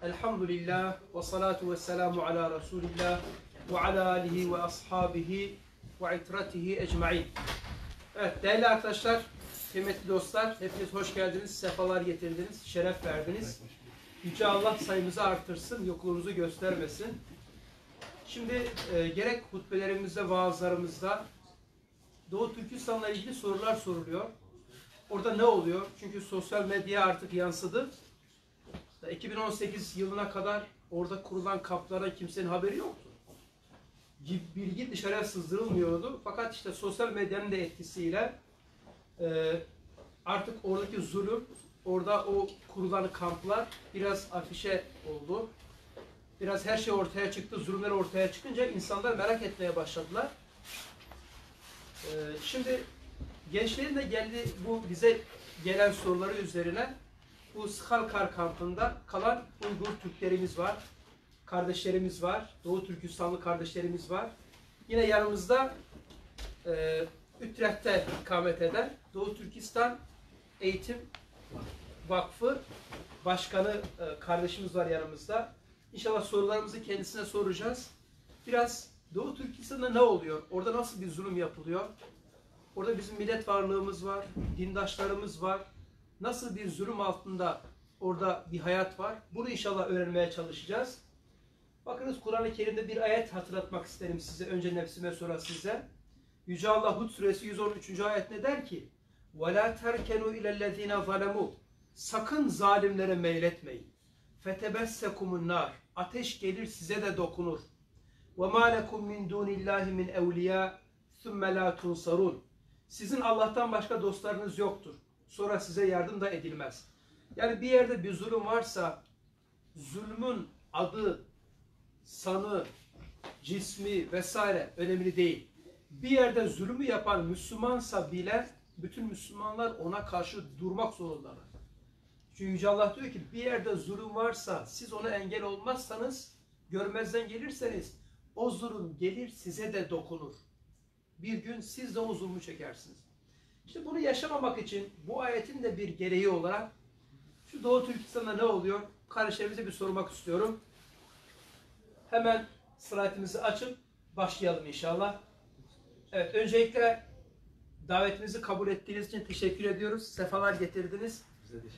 Elhamdülillah ve salatu ve selamu ala Resulillah ve ala alihi ve ashabihi ve itratihi ecmain. Evet değerli arkadaşlar, kıymetli dostlar, hepiniz hoş geldiniz, sefalar getirdiniz, şeref verdiniz. Yüce Allah sayımızı artırsın, yokluğunuzu göstermesin. Şimdi gerek hutbelerimizde, vaazlarımızda Doğu Türkistan'la ilgili sorular soruluyor. Orada ne oluyor? Çünkü sosyal medya artık yansıdı. 2018 yılına kadar orada kurulan kamplara kimsenin haberi yoktu. Bilgi dışarıya sızdırılmıyordu. Fakat işte sosyal medyanın da etkisiyle artık oradaki zulüm, orada o kurulan kamplar biraz afişe oldu. Biraz her şey ortaya çıktı. Zulümler ortaya çıkınca insanlar merak etmeye başladılar. Şimdi gençlerin de geldi bu bize gelen soruları üzerine bu Sıhalkar kampında kalan Uygur Türklerimiz var, kardeşlerimiz var, Doğu Türkistanlı kardeşlerimiz var. Yine yanımızda Utrecht'te ikamet eden Doğu Türkistan Eğitim Vakfı Başkanı kardeşimiz var yanımızda. İnşallah sorularımızı kendisine soracağız. Biraz Doğu Türkistan'da ne oluyor? Orada nasıl bir zulüm yapılıyor? Orada bizim millet varlığımız var, dindaşlarımız var. Nasıl bir zulüm altında orada bir hayat var? Bunu inşallah öğrenmeye çalışacağız. Bakınız Kur'an-ı Kerim'de bir ayet hatırlatmak isterim size. Önce nefsime sonra size. Yüce Allah Hud suresi 113. ayet ne der ki? وَلَا تَرْكَنُوا اِلَى الَّذ۪ينَ ظَلَمُوا Sakın zalimlere meyletmeyin. فَتَبَسَّكُمُ النَّارِ Ateş gelir size de dokunur. وَمَا لَكُمْ مِنْ دُونِ اللّٰهِ مِنْ اَوْلِيَا ثُمَّ لَا تُنْصَرُونَ Sizin Allah'tan başka dostlarınız yoktur. Sonra size yardım da edilmez. Yani bir yerde bir zulüm varsa zulmün adı, sanı, cismi vesaire önemli değil. Bir yerde zulmü yapan Müslümansa bile bütün Müslümanlar ona karşı durmak zorundalar. Çünkü Yüce Allah diyor ki bir yerde zulüm varsa siz ona engel olmazsanız, görmezden gelirseniz o zulüm gelir size de dokunur. Bir gün siz de o zulmü çekersiniz. İşte bunu yaşamamak için bu ayetin de bir gereği olarak şu Doğu Türkistan'da ne oluyor? Kardeşlerimize bir sormak istiyorum. Hemen slaytımızı açıp başlayalım inşallah. Evet, öncelikle davetimizi kabul ettiğiniz için teşekkür ediyoruz. Sefalar getirdiniz.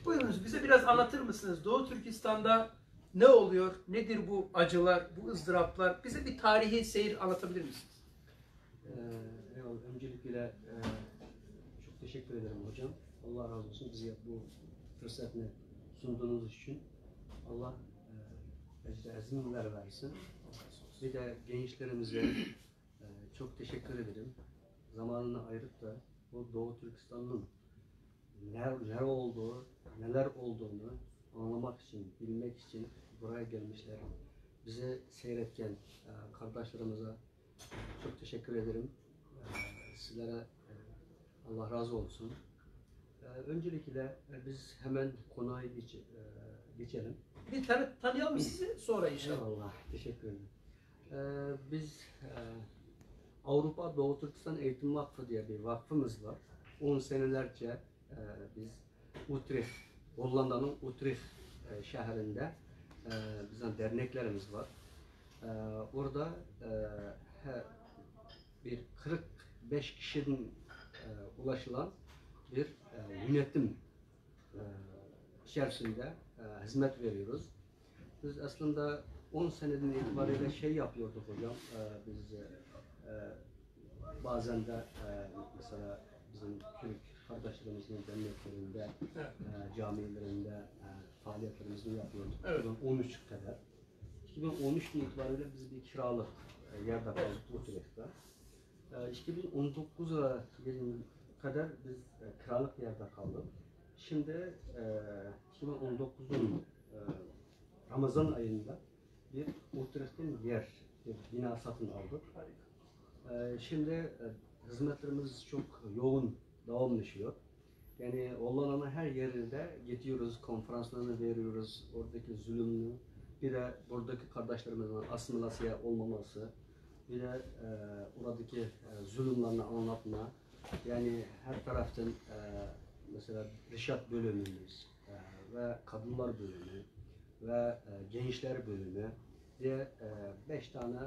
Buyurunuz bize biraz anlatır mısınız? Doğu Türkistan'da ne oluyor? Nedir bu acılar, bu ızdıraplar? Bize bir tarihi seyir anlatabilir misiniz? Öncelikle çok teşekkür ederim hocam. Allah razı olsun bize bu fırsatını sunduğunuz için. Allah azimler versin. Bir de gençlerimize çok teşekkür ederim. Zamanını ayırıp da bu Doğu Türkistan'ın neler olduğunu anlamak için, bilmek için buraya gelmişler. Bize seyretken kardeşlerimize çok teşekkür ederim. Sizlere Allah razı olsun. Öncelikle biz hemen konuya geçelim. Bir tanıyalım sizi sonra inşallah. Eyvallah, teşekkür ederim. Biz Avrupa Doğu Türkistan Eğitim Vakfı diye bir vakfımız var. 10 senelerce biz Utrecht, Hollanda'nın Utrecht şehrinde bizim derneklerimiz var. Orada bir 45 kişinin ulaşılan bir yönetim içerisinde hizmet veriyoruz. Biz aslında 10 seneden itibariyle şey yapıyorduk hocam, biz bazen de mesela bizim Türk kardeşlerimizin derneklerinde, camilerinde faaliyetlerimizi yapıyorduk. Evet. 2013 kadar. 2013 itibariyle biz bir kiralık yerde kaldık Utrecht'te. 2019'a kadar biz kiralık yerde kaldık. Şimdi 2019'un Ramazan ayında bir Utrecht'in bir bina satın aldık. Şimdi hizmetlerimiz çok yoğun devam. Yani Hollanda'nın her yerinde gidiyoruz, konferanslarını veriyoruz, oradaki zulümünü, bir de buradaki kardeşlerimizin asimilasyon olmaması, bir de oradaki zulümlerini anlatma, yani her taraftan mesela Rişat bölümümüz ve kadınlar bölümü, ve gençler bölümü diye 5 tane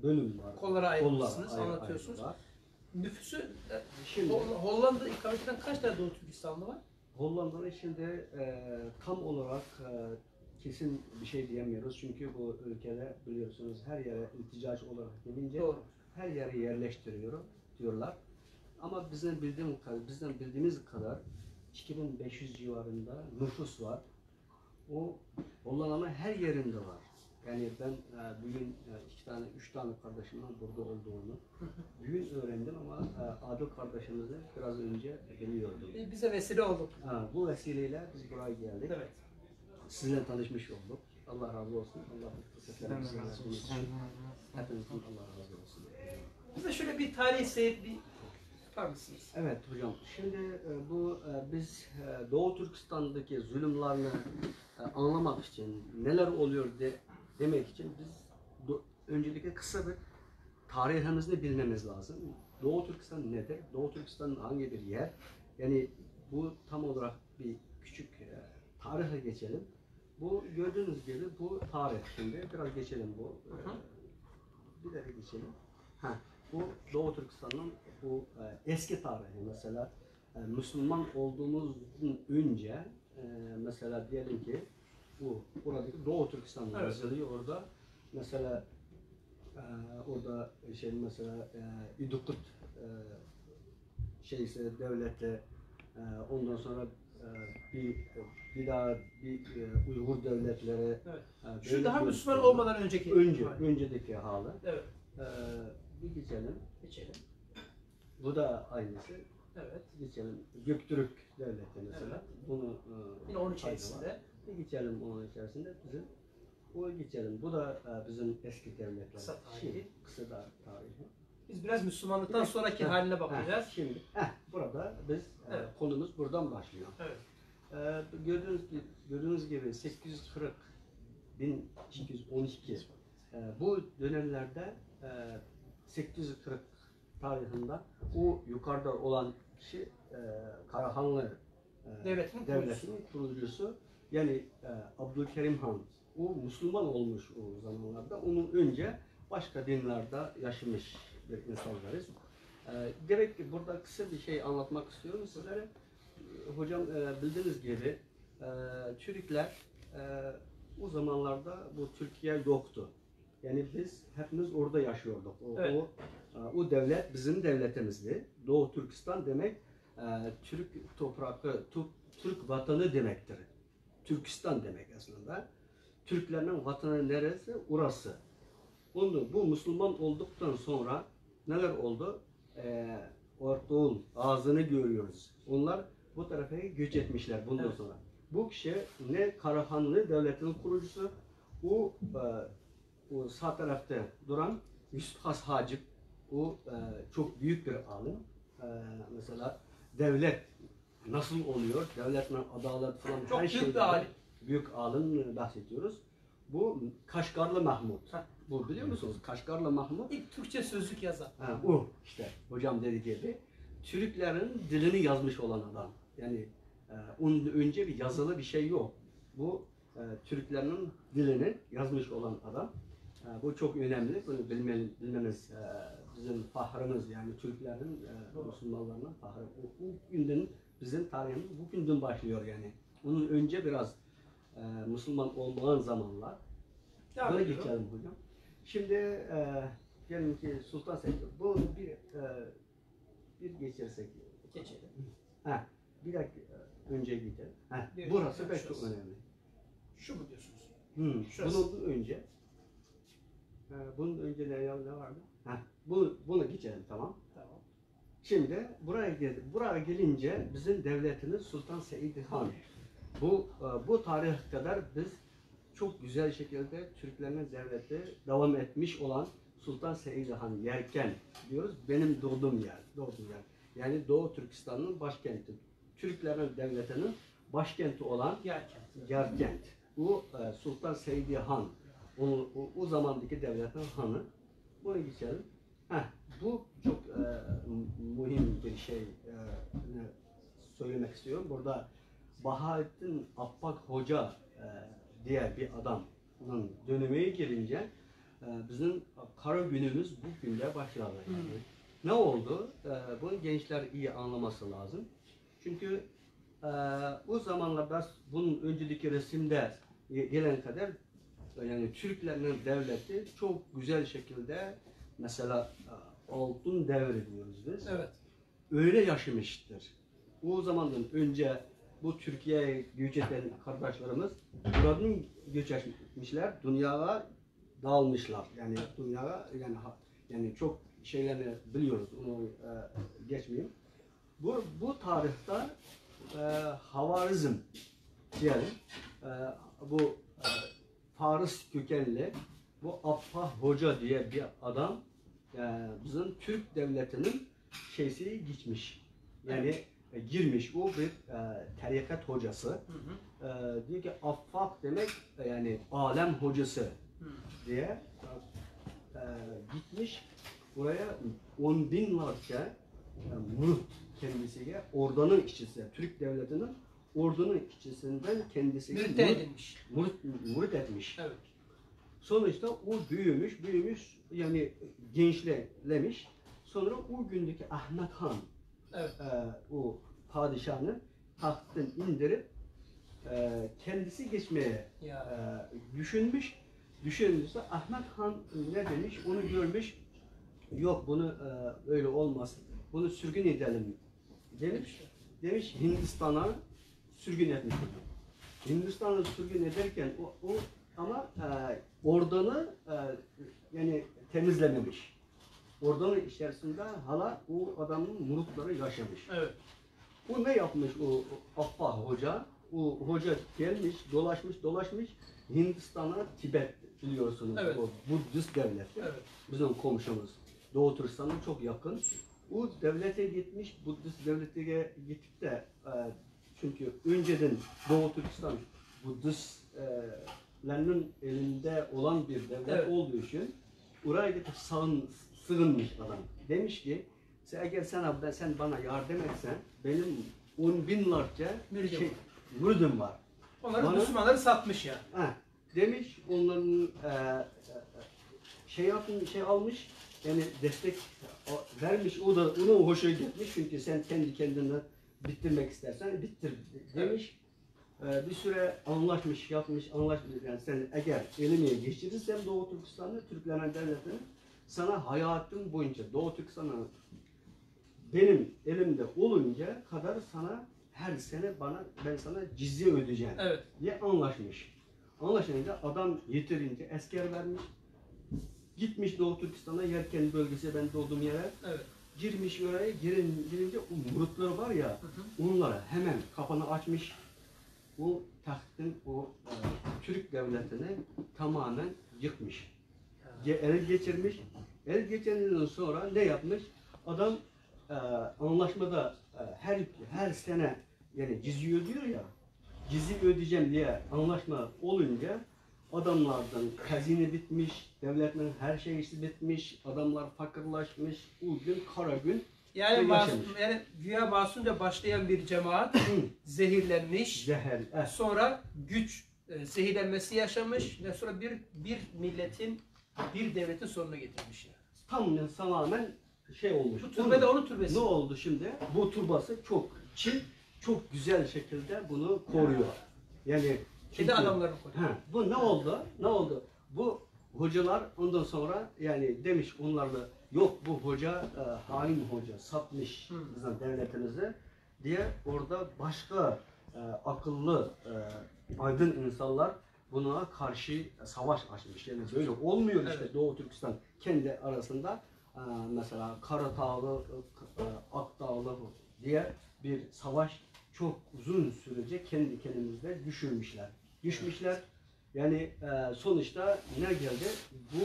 bölüm var. Kollara ayrılmışsınız, Kollara anlatıyorsunuz. var. Nüfusu Şimdi Hollanda'da ikamet eden kaç tane Doğu Türkistanlı var? Hollanda'da şimdi tam olarak kesin bir şey diyemiyoruz. Çünkü bu ülkede biliyorsunuz her yere ilticaç olarak gelince Doğru. her yere yerleştiriyor diyorlar. Ama bizden bildiğimiz kadar 2500 civarında nüfus var. O Hollanda'nın her yerinde var. Yani ben bugün 3 tane kardeşimin burada olduğunu bugün öğrendim ama Adil kardeşimizi biraz önce biliyordum. Bize vesile olduk. Bu vesileyle biz buraya geldik. Evet. Sizinle tanışmış olduk. Allah razı olsun. Allah fırsatlarımızı verdiğiniz için. Hepinizden Allah razı olsun. Bize şöyle bir tarihi seyir bir yapar mısınız? Evet hocam. Şimdi biz Doğu Türkistan'daki zulümlerini anlamak için neler oluyor demek için biz öncelikle kısa bir tarihimizi bilmemiz lazım. Doğu Türkistan nedir? Doğu Türkistan'ın hangi bir yer? Yani bu tam olarak bir küçük tarihe geçelim. Bu gördüğünüz gibi bu tarih şimdi biraz geçelim bu. Bir de geçelim. Bu Doğu Türkistan'ın bu eski tarihi mesela Müslüman olduğumuzdan önce mesela diyelim ki buradaki Doğu Türkistan'da yazılıyor orada mesela orada mesela İdukut devleti ondan sonra bir daha Uygur devletleri Şu daha Müslüman olmadan önceki öncedeki hali. Evet. Bir geçelim. Geçelim. Bu da aynısı. Evet. Geçelim. Göktürk devleti mesela. Evet. Bunu yine onun içerisinde. Bir geçelim onun içerisinde bizim. Bu geçelim. Bu da bizim eski devletler. Kısa tarihi. Kısa da tarihi. Biz biraz Müslümanlıktan sonraki haline bakacağız. Şimdi burada biz konumuz buradan başlıyor. Evet. Gördüğünüz gibi 840 1212 bu dönemlerde 840 tarihinde o yukarıda olan kişi Karahanlı devletinin kurucusu yani Abdülkerim Han. O Müslüman olmuş o zamanlarda. Onun önce başka dinlerde yaşamış bir insanlarız. Direkt burada kısa bir şey anlatmak istiyorum sizlere. Hocam bildiğiniz gibi Türkler o zamanlarda bu Türkiye yoktu. Yani biz hepimiz orada yaşıyorduk. O devlet bizim devletimizdi. Doğu Türkistan demek Türk toprağı, Türk vatanı demektir. Türkistan demek aslında. Türklerin vatanı neresi? Orası. Bu Müslüman olduktan sonra neler oldu? Ortaoğul ağzını görüyoruz. Onlar bu tarafa göç etmişler bundan sonra. Bu kişi ne Karahanlı devletinin kurucusu, o sağ tarafta duran Yusuf Has Hacip, o çok büyük bir alim. Mesela devlet nasıl oluyor? Devletle adalet falan çok her büyük şeyde bir alim. Büyük alim bahsediyoruz. Bu Kaşgarlı Mahmut. Bu biliyor musunuz? Kaşgarlı Mahmut. İlk Türkçe sözlük yazan. O işte hocam dediği gibi Türklerin dilini yazmış olan adam. Yani onun önce bir yazılı bir şey yok. Bu Türklerin dilini yazmış olan adam. Bu çok önemli. Bunu bilmeniz bizim fahrımız yani Türklerin Müslümanların fahrı. Bu günden bizim tarihimiz bu günden başlıyor yani. Onun önce biraz Müslüman olmayan zamanlar. Böyle geçelim hocam. Şimdi diyelim ki Sultan Selim. Bu bir geçersek. Geçelim. Bir dakika önce gidelim. Burası da çok önemli. Şu mu diyorsunuz? Bunun önce. Bunun önce ne vardı? Bunu geçelim tamam. Tamam. Şimdi buraya gelince bizim devletimiz Sultan Seyyid Han. Bu tarih kadar biz çok güzel şekilde Türklerin devleti devam etmiş olan Sultan Seyyid Han yerken diyoruz benim doğduğum yer. Yani Doğu Türkistan'ın başkenti. Türklerin devletinin başkenti olan Yerkent. Bu Sultan Seyyid Han. O zamandaki devletin hanı. Bunu geçelim. Bu çok mühim bir şey söylemek istiyorum. Burada Bahattin Appak Hoca diye bir adamın dönemine girince bizim kara günümüz bugün de başladı. Yani. Ne oldu? Bunu gençler iyi anlaması lazım. Çünkü o zamanlarda bunun önceki resimde gelen kadar yani Türklerin devleti çok güzel şekilde mesela altın devri diyoruz biz. Evet. Öyle yaşamıştır. O zamandan önce bu Türkiye'ye göç eden kardeşlerimiz buradan göç etmişler, dünyaya dağılmışlar. Yani dünyaya yani çok şeylerini biliyoruz. Onu geçmeyeyim. Bu tarihte Havarizm diyelim. Bu Fars kökenli bu Appak Hoca diye bir adam bizim Türk devletinin şeysi gitmiş. Yani girmiş. O bir tarikat hocası. Diyor ki Appak demek yani alem hocası diye gitmiş. Buraya 10 binlerce murit kendisiyle ordunun işçisi, Türk devletinin ordunun işçisinden kendisiyle murit etmiş. Evet. Sonuçta o büyümüş yani gençlemiş. Sonra o gündeki Ahmet Han evet. O padişahını tahttan indirip kendisi geçmeye düşünmüşse Ahmet Han ne demiş onu görmüş, yok bunu öyle olmaz, bunu sürgün edelim demiş Hindistan'a sürgün etmiş. Hindistan'a sürgün ederken o ama ordunu yani temizlememiş. Ordunun içerisinde hala o adamın muritleri yaşamış. Evet. O ne yapmış o Appak Hoca? O hoca gelmiş, dolaşmış Hindistan'a, Tibet biliyorsunuz. Evet. O Budist devleti. Evet. Bizim komşumuz. Doğu Türkistan'a çok yakın. O devlete gitmiş, Budist devlete gitip de çünkü önceden Doğu Türkistan Budistlerin elinde olan bir devlet evet. Olduğu için oraya gidip sığınmış adam. Demiş ki eğer sen bana yardım etsen benim 10 binlerce müridim var. Onları Müslümanları satmış ya. Demiş onların şey almış yani destek vermiş, o da ona hoşuna gitmiş çünkü sen kendi kendini bitirmek istersen bitir demiş. Bir süre anlaşmış yani sen eğer elime geçirirsen Doğu Türkistan'ı, Türklerin devletini sana hayatım boyunca Doğu Türkistan'ı benim elimde olunca kadar sana her sene ben sana cizye ödeyeceğim evet. Diye anlaşmış. Anlaşınca adam yeterince asker vermiş. Gitmiş Doğu Türkistan'a Yerken bölgesi ben doğduğum yere. Evet. Girmiş oraya girince o muritler var ya onlara hemen kafanı açmış. O tahtın o Türk devletini tamamen yıkmış. El geçirmiş. El geçirdiğinden sonra ne yapmış? Adam anlaşmada her sene yani cizye ödüyor ya. Cizye ödeyeceğim diye anlaşma olunca adamlardan hazine bitmiş, devletin her şeysi bitmiş, adamlar fakirlaşmış, o gün kara gün yani güya masumca başlayan bir cemaat zehirlenmiş, sonra güç zehirlenmesi yaşamış ve sonra bir milletin, bir devletin sonuna getirmiş. Yani. Tamamen şey olmuş. Bu türbe de onun türbesi. Ne oldu şimdi? Bu türbası çok güzel şekilde bunu koruyor. Yani çünkü adamları koruyor. Bu ne oldu? Bu hocalar ondan sonra yani demiş onlarla yok bu hoca hain hoca satmış bizim devletimizi diye orada başka akıllı aydın insanlar buna karşı savaş açmış. Yani böyle olmuyor işte evet. Doğu Türkistan kendi arasında mesela Karadağlı, Akdağlı diye bir savaş çok uzun sürece kendi kendimizde düşmüşler. Yani sonuçta ne geldi? Bu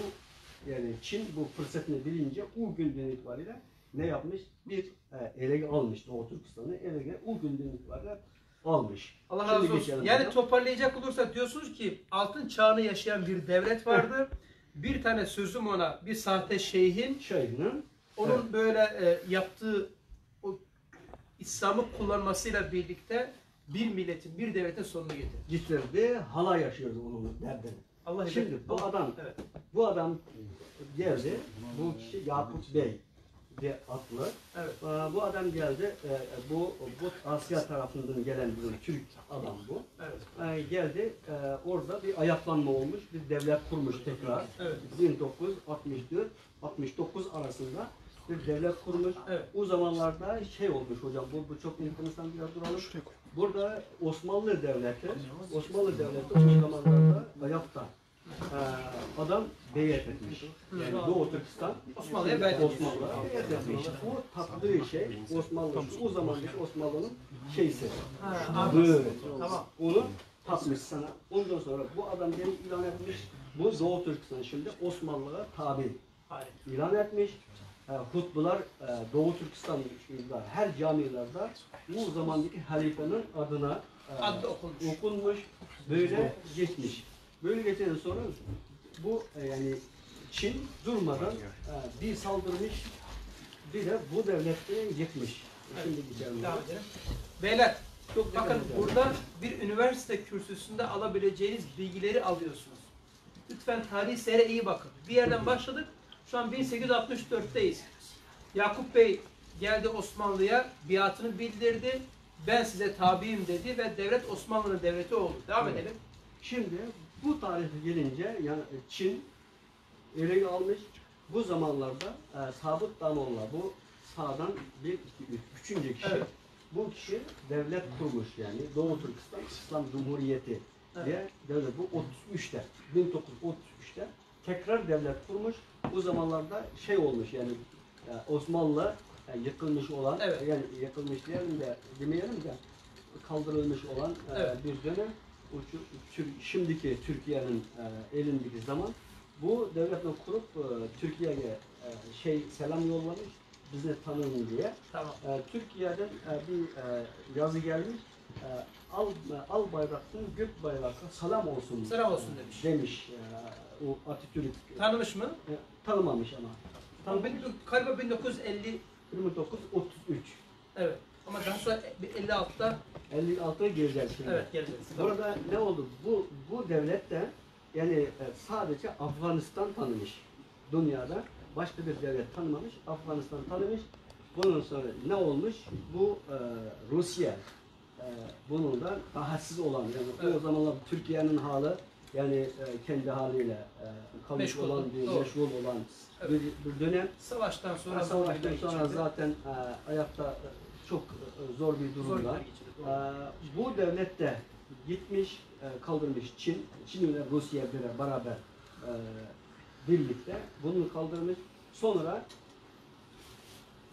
yani Çin bu fırsatını bilince o günden itibariyle ne yapmış? Bir ele almış Doğu Türkistan'ı o günden itibariyle almış. Allah razı olsun. Yani toparlayacak olursak diyorsunuz ki altın çağını yaşayan bir devlet vardı. Bir tane sözüm ona bir sahte şeyhin onun evet. Böyle yaptığı o İslam'ı kullanmasıyla birlikte bir milletin, bir devletin sonunu getirdi. Getirdi. Hala yaşıyoruz onun derdini. Allah Şimdi bu adam evet. bu adam geldi. Bu kişi Yakup Bey diye adlı. Evet. Bu adam geldi. Bu Asya tarafından gelen bir Türk adam bu. Evet. Geldi. Orada bir ayaklanma olmuş. Bir devlet kurmuş tekrar. Evet. 1964-69 arasında bir devlet kurmuş. Evet. O zamanlarda şey olmuş hocam. Bu çok enteresan biraz duralım. Burada Osmanlı Devleti o zamanlarda ayakta. Adam beyat etmiş. Yani Doğu Türkistan Osmanlı'ya beyat etmiş. Osmanlı'ya beyat etmiş. O takdığı şey Osmanlı, o zamandaki Osmanlı'nın şeysi. Böyle. Tamam. Onu takmış sana. Ondan sonra bu adam beni ilan etmiş. Bu Doğu Türkistan şimdi Osmanlı'ya tabi. Hayır. İlan etmiş. Hutbular Doğu Türkistan'da her camilerde bu zamandaki halifenin adına Adı okunmuş. Böyle geçmiş. Böyle geçen sonra bu yani Çin durmadan bir saldırmış, bir de bu devlette yıkmış. Şimdi geçelim. Devam edelim. Beyler, Çok bakın güzel. burada bir üniversite kürsüsünde alabileceğiniz bilgileri alıyorsunuz. Lütfen tarih seyre iyi bakın. Bir yerden başladık. Şu an 1864'teyiz. Yakup Bey geldi Osmanlı'ya, biatını bildirdi. Ben size tabiyim dedi ve devlet Osmanlı'nın devleti oldu. Devam Evet. edelim. Şimdi bu tarihe gelince yani Çin ele almış. Bu zamanlarda Sabit Damolla bu sağdan bir, iki, üç, üçüncü kişi. Evet. Bu kişi devlet kurmuş yani Doğu Türkistan İslam Cumhuriyeti diye devlet bu 33'te 1933'te tekrar devlet kurmuş. Bu zamanlarda şey olmuş yani Osmanlı yıkılmış olan yani yıkılmış diyelim de demeyelim de kaldırılmış olan bir dönem. Şimdiki Türkiye'nin elindeki zaman bu devletle kurup Türkiye'ye selam yollamış bizi tanıyın diye. Tamam. Türkiye'den bir yazı gelmiş. Al bayraktan gök bayrakta selam olsun. Selam olsun demiş. O Atatürk. Tanımış mı? Tanımamış ama. Galiba 1950. 1933. Evet. Ama daha sonra 56'da 56'ya geleceğiz şimdi. evet geleceğiz. Burada ne oldu? Bu devlette yani sadece Afganistan tanımış. Dünyada başka bir devlet tanımamış. Afganistan tanımış. Bunun sonra ne olmuş? Bu Rusya bunundan rahatsız olan yani o zamanlar Türkiye'nin hali yani kendi haliyle kalmış Meşgul, olan bir doğru. meşgul olan Evet. bir dönem. Savaştan sonra Savaştan sonra zaten ayakta çok zor bir durumda. Bu devlet de gitmiş, kaldırmış Çin ile Rusya beraber birlikte bunu kaldırmış. Sonra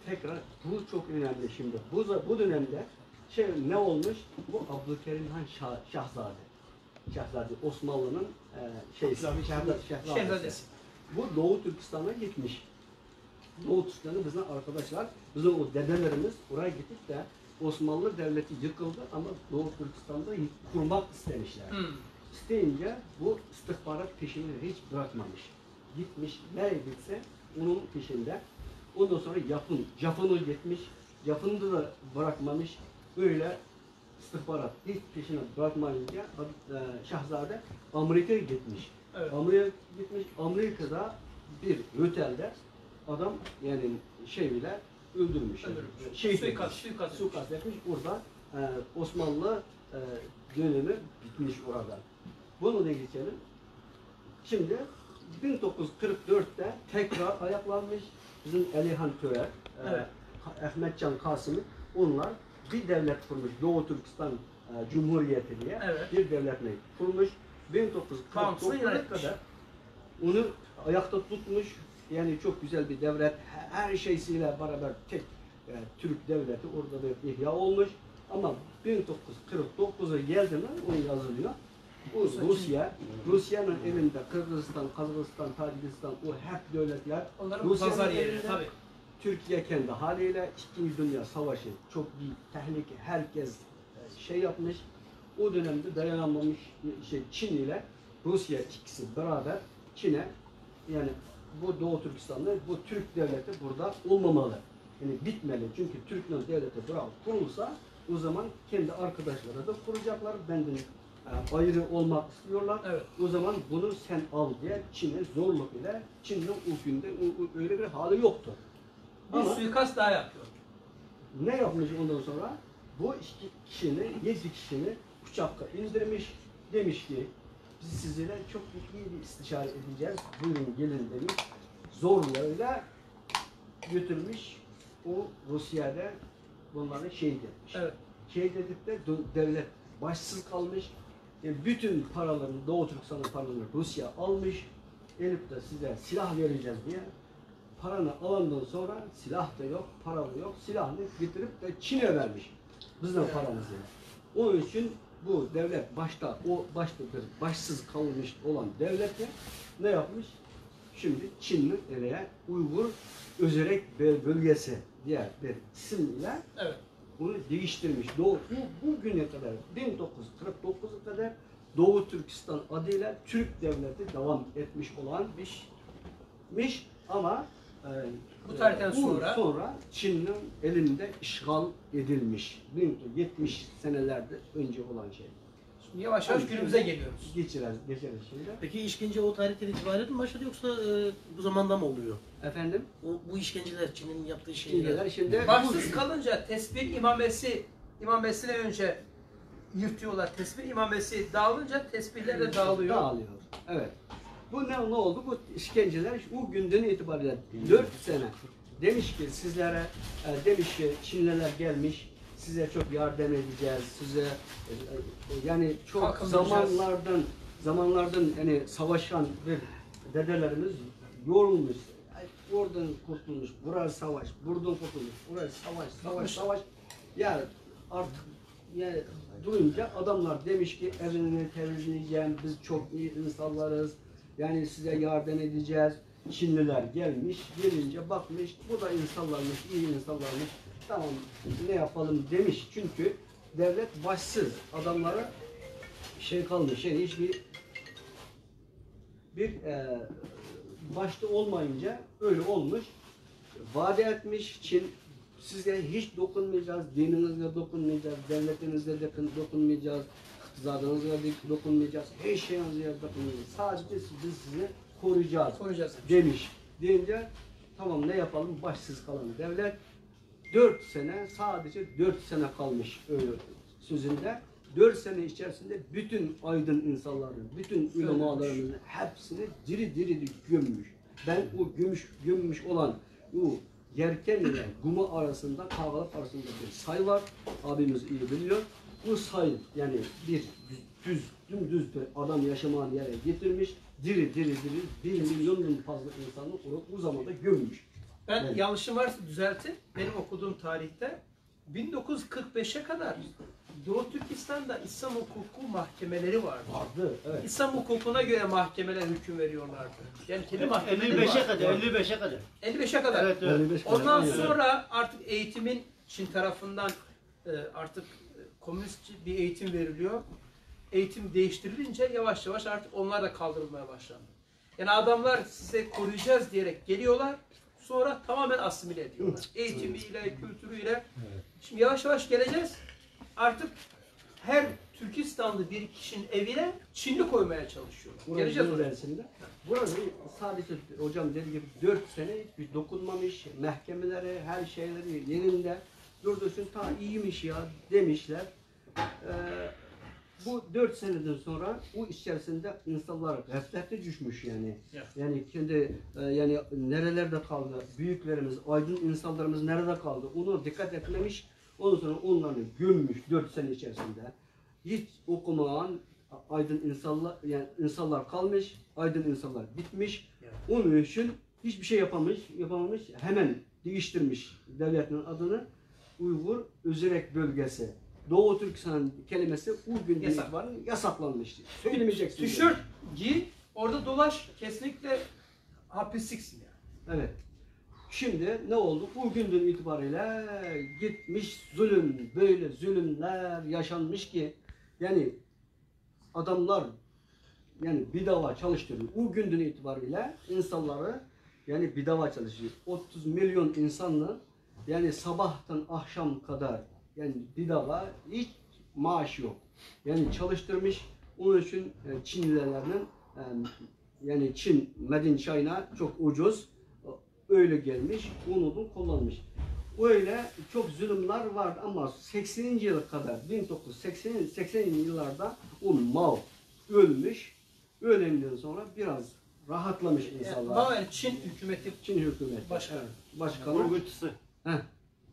tekrar bu çok önemli şimdi. Bu dönemde ne olmuş? Bu Abdülkerim Han Şahzade Osmanlı'nın Şehzadesi. Bu Doğu Türkistan'a gitmiş. Doğu Türkistan'da bizim arkadaşlar, bizim o dedelerimiz oraya gidip de Osmanlı Devleti yıkıldı ama Doğu Türkistan'da kurmak istemişler. İsteyince bu istihbarat peşini hiç bırakmamış. Gitmiş, nereye gitse onun peşinde. Ondan sonra Japon'a gitmiş, Japon'u da bırakmamış. Böyle istihbarat hiç peşine bırakmayınca Şahzade Amerika'ya gitmiş. Evet. Amerika'ya gitmiş, Amerika'da bir otelde adam yani bile öldürmüş. Suikast etmiş. Orada Osmanlı dönemi bitmiş orada. Bunu da geçelim. Şimdi 1944'te tekrar ayaklanmış bizim Elihan Törer, Ahmetcan Kasım'ı onlar bir devlet kurmuş. Doğu Türkistan Cumhuriyeti diye bir devletini kurmuş. 1949'a kadar onu ayakta tutmuş. Yani çok güzel bir devlet. Her şeysiyle beraber tek Türk devleti orada bir ihya olmuş. Ama 1949'a geldi mi o yazılıyor. Bu Rusya'nın elinde Kırgızistan, Kazakistan, Tacikistan o hep devletler. Rusya'nın elinde tabii. Türkiye kendi haliyle İkinci Dünya Savaşı çok bir tehlike. Herkes yapmış. O dönemde dayanamamış Çin ile Rusya ikisi beraber Çin'e yani bu Doğu Türkistan'da bu Türk devleti burada olmamalı. Yani bitmeli. Çünkü Türk'ün devleti burada kurulsa o zaman kendi arkadaşları da kuracaklar. Benden ayrı olmak istiyorlar. Evet. O zaman bunu sen al diye Çin'e zorluk ile, Çin'in o günde öyle bir hali yoktu. Bir Ama suikast daha yapıyor. ne yapmış ondan sonra? Bu 7 kişini uçakta indirmiş. Demiş ki biz sizinle çok iyi bir istişare edeceğiz. Buyurun gelin demiş. Zorlarıyla götürmüş. O Rusya'da bunları şehit etmiş. Evet. Şehit edip de devlet başsız kalmış. Bütün paralarını, Doğu Türkistan'ın paralarını Rusya almış. Elip de size silah vereceğiz diye. Paranı alandan sonra silah da yok, para da yok. Silahını getirip de Çin'e vermiş. Bizden paramızı. Onun için bu devlet başta başsız kalmış olan devleti ne yapmış? Şimdi Çin'in eleye Uygur Özerek Bölgesi diye bir isimle Evet. bunu değiştirmiş. Bugüne kadar 1949'a kadar Doğu Türkistan adıyla Türk devleti devam etmiş olanmış ama Bu tarihten sonra Çin'in elinde işgal edilmiş. 70 senelerde önce olan şey. Şimdi yavaş yavaş günümüze geliyoruz. Geçeriz şimdi. Peki işkence o tarihten itibaren mi başladı yoksa bu zamanda mı oluyor? Efendim? Bu işkenceler, Çin'in yaptığı Şimdiler şeyler. şimdi Başsız kalınca tesbih imamesine önce yırtıyorlar. Tesbih imamesi dağılınca tesbihler de dağılıyor. Dağılıyor. Evet. Bu ne oldu? Bu işkenceler o günden itibaren 4 sene demiş ki sizlere demiş ki Çinliler gelmiş size çok yardım edeceğiz. Size yani çok Kalkınacağız. zamanlardan yani savaşan bir dedelerimiz yorulmuş. Oradan kurtulmuş, burası savaş, buradan kurtulmuş, burası savaş. Yani artık yani duyunca adamlar demiş ki evini temizleyeceğim, biz çok iyi insanlarız, yani size yardım edeceğiz. Çinliler gelmiş, gelince bakmış, bu da insanlarmış, iyi insanlarmış, tamam ne yapalım demiş. Çünkü devlet başsız, adamlara şey kalmış, yani hiçbir başta olmayınca öyle olmuş. Vaat etmiş Çin, size hiç dokunmayacağız, dininize dokunmayacağız, devletinize dokunmayacağız, iktidarınıza dokunmayacağız, her şeyinize dokunmayacağız. Sadece biz sizi koruyacağız demiş. Deyince tamam ne yapalım, başsız kalan devlet 4 sene, sadece 4 sene kalmış öyle sözünde. 4 sene içerisinde bütün aydın insanların, bütün ulemalarımızın hepsini diri gömmüş. Ben o gömmüş olan o yerken ile gumu arasında, kavgalık arasında bir say var. Abimiz iyi biliyor. Bu say yani bir dümdüz bir adam yaşamayan yere getirmiş. Diri 1 milyondan fazla insanı o zamanda gömmüş. Ben Evet. yanlışım varsa düzeltin. Benim okuduğum tarihte 1945'e kadar Doğu Türkistan'da İslam hukuku mahkemeleri vardı. Evet. İslam hukukuna göre mahkemeler hüküm veriyorlardı. Yani kendi mahkemeleri 55'e vardı. kadar, 55'e kadar. 55'e kadar. Evet, evet. 55 kadar. Ondan Aynen. sonra artık eğitimin Çin tarafından artık komünist bir eğitim veriliyor. Eğitim değiştirilince yavaş yavaş artık onlar da kaldırılmaya başlandı. Yani adamlar size koruyacağız diyerek geliyorlar. Sonra tamamen asimile ediyorlar. Eğitimiyle, kültürüyle. Şimdi yavaş yavaş geleceğiz. Artık her Türkistanlı bir kişinin evine Çinli koymaya çalışıyorlar. Geleceğiz oraya. Burada sadece hocam dediği gibi 4 sene bir dokunmamış, mahkemeleri, her şeyleri yerinde durduğun ta iyiymiş ya demişler. Bu 4 seneden sonra bu içerisinde insanlar gaflete düşmüş yani. Yani kendi yani nerelerde kaldı, büyüklerimiz, aydın insanlarımız nerede kaldı onu dikkat etmemiş. Ondan sonra onları gömmüş 4 sene içerisinde. Hiç okumayan aydın insanlar kalmış, aydın insanlar bitmiş. Onun için hiçbir şey yapamamış. Hemen değiştirmiş devletin adını Uygur Özerek Bölgesi. Doğu Türkistan kelimesi o günden itibaren yasaklanmıştı. Söylemeyeceksin. Tişört giy, orada dolaş, kesinlikle hapisliksin yani. Evet. Şimdi ne oldu? Bu günden itibariyle gitmiş zulüm, böyle zulümler yaşanmış ki yani adamlar yani bedava çalıştırıyor. O günden itibariyle insanları yani bedava çalışıyor. 30 milyon insanla yani sabahtan akşam kadar yani bedava, hiç maaş yok. Yani çalıştırmış, onun için Çinlilerinin yani Çin Medine çayına çok ucuz, öyle gelmiş, onu kullanmış. Öyle çok zulümler vardı ama 80. yıla kadar 1980 yıllarda o Mao ölmüş. Ölümden sonra biraz rahatlamış insanlar. Mao yani Çin hükümeti Çin hükümeti. Başkanı. Evet, başkanı. Uygutusu.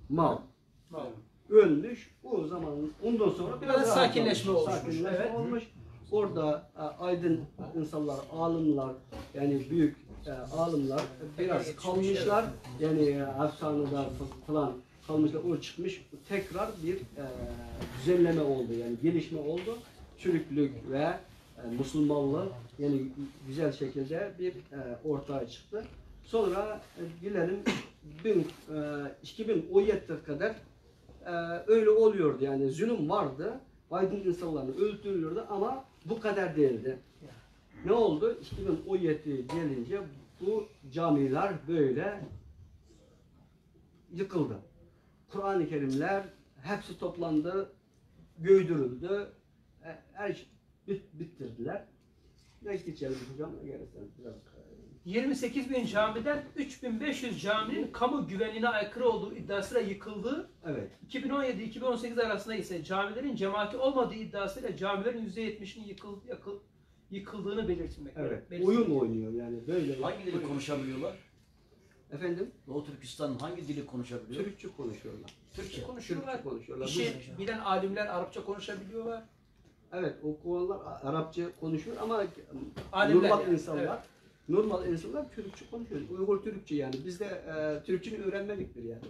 Mao. Mao. Ölmüş. O zaman ondan sonra Biraz sakinleşme olmuş. Sakinleşme Evet. olmuş. Orada aydın insanlar, alimler, yani büyük alimler biraz kalmışlar. Yani efsaneler falan kalmışlar. O çıkmış. Tekrar bir düzenleme oldu. Yani gelişme oldu. Türklük ve Müslümanlığı yani güzel şekilde bir ortaya çıktı. Sonra gelelim 2017'ye kadar öyle oluyordu, yani zulüm vardı. Aydın insanlarını öldürüyordu ama bu kadar değildi. Ne oldu? 2017 gelince bu camiler böyle yıkıldı. Kur'an-ı Kerimler hepsi toplandı, göydürüldü. Her şey bitirdiler. Ne geçelim hocam? Gerçekten biraz 28.000 camiden 3.500 caminin kamu güvenliğine aykırı olduğu iddiasıyla yıkıldığı, evet. 2017-2018 arasında ise camilerin cemaati olmadığı iddiasıyla camilerin %70'inin yıkıldığını belirtilmekte. Evet. Oyun oynuyor yani böyle. Hangi dili konuşabiliyorlar? Efendim? Doğu Türkistan hangi dili konuşabiliyor? Türkçe konuşuyorlar. Türkçe. konuşuyorlar. Türkçe konuşuyorlar. İşi bilen alimler Arapça konuşabiliyorlar. Evet, okuyanlar Arapça konuşuyor ama Alimler normal yani, insanlar, evet. normal insanlar Türkçe konuşuyor. Uygur Türkçe yani. Biz de Türkçe'yi öğrenmediktir yani.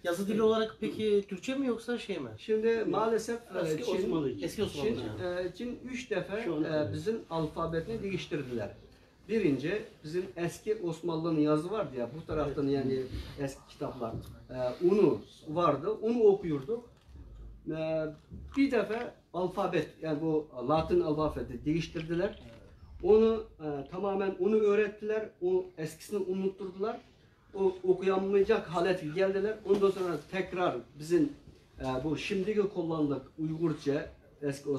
Yazı dili olarak peki Türkçe mi yoksa şey mi? Şimdi maalesef Eski Osmanlıca. Eski Osmanlıca. Çin 3 defa Şu an- bizim alfabetini değiştirdiler. Birinci bizim eski Osmanlı'nın yazı vardı ya, bu taraftan yani eski kitaplar. Onu vardı, onu okuyorduk. Bir defa alfabet, yani bu Latin alfabeti değiştirdiler. Onu tamamen onu öğrettiler, o eskisini unutturdular. O okuyamayacak hale geldiler. Ondan sonra tekrar bizim bu şimdiki kullandık Uygurca, eski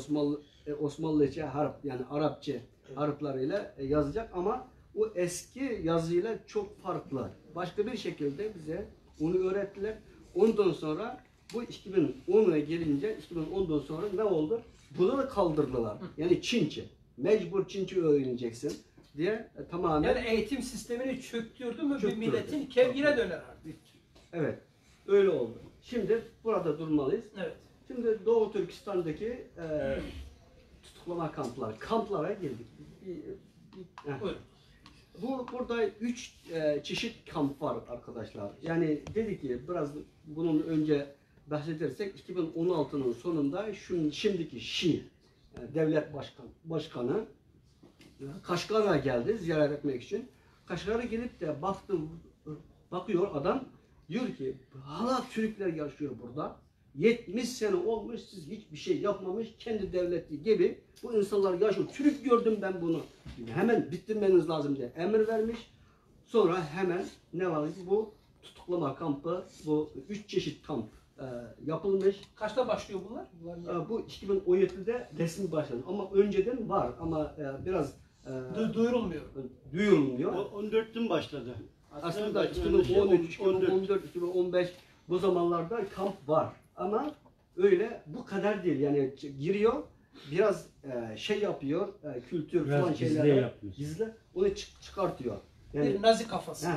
Osmanlıca harf, yani Arapça harfleriyle yazacak ama o eski yazıyla çok farklı. Başka bir şekilde bize onu öğrettiler. Ondan sonra bu 2010'a gelince, 2010'dan sonra ne oldu? Bunu da kaldırdılar. Yani Çince. Mecbur Çince öğreneceksin diye tamamen. Yani eğitim sistemini çöktürdü mü bir Çöktürdü. milletin kevgire döner artık. Evet. Öyle oldu. Şimdi burada durmalıyız. Evet. Şimdi Doğu Türkistan'daki tutuklama kamplara geldik. Buyurun. Burada 3 çeşit kamp var arkadaşlar. Yani dedi ki biraz bunun önce bahsedersek 2016'nın sonunda şimdiki Şii devlet başkanı Kaşgar'a geldi ziyaret etmek için. Kaşgar'a gelip de bakıyor adam, diyor ki hala Türkler yaşıyor burada. 70 sene olmuş, siz hiçbir şey yapmamış, kendi devleti gibi bu insanlar yaşıyor. Türk gördüm ben bunu. Hemen bitirmeniz lazım diye emir vermiş. Sonra hemen ne var? Bu tutuklama kampı, bu 3 çeşit kamp yapılmış. Kaçta başlıyor bunlar? Bu 2017'de resmi başladı ama önceden var ama biraz Duyurulmuyor. duyurulmuyor. 14'ten başladı. Aslında 2013, 2014, 2015 bu zamanlarda kamp var ama öyle bu kadar değil, yani giriyor biraz şey yapıyor, kültür Biraz falan gizli şeyler yapmış. gizli, onu çıkartıyor. Yani Bir nazi kafası.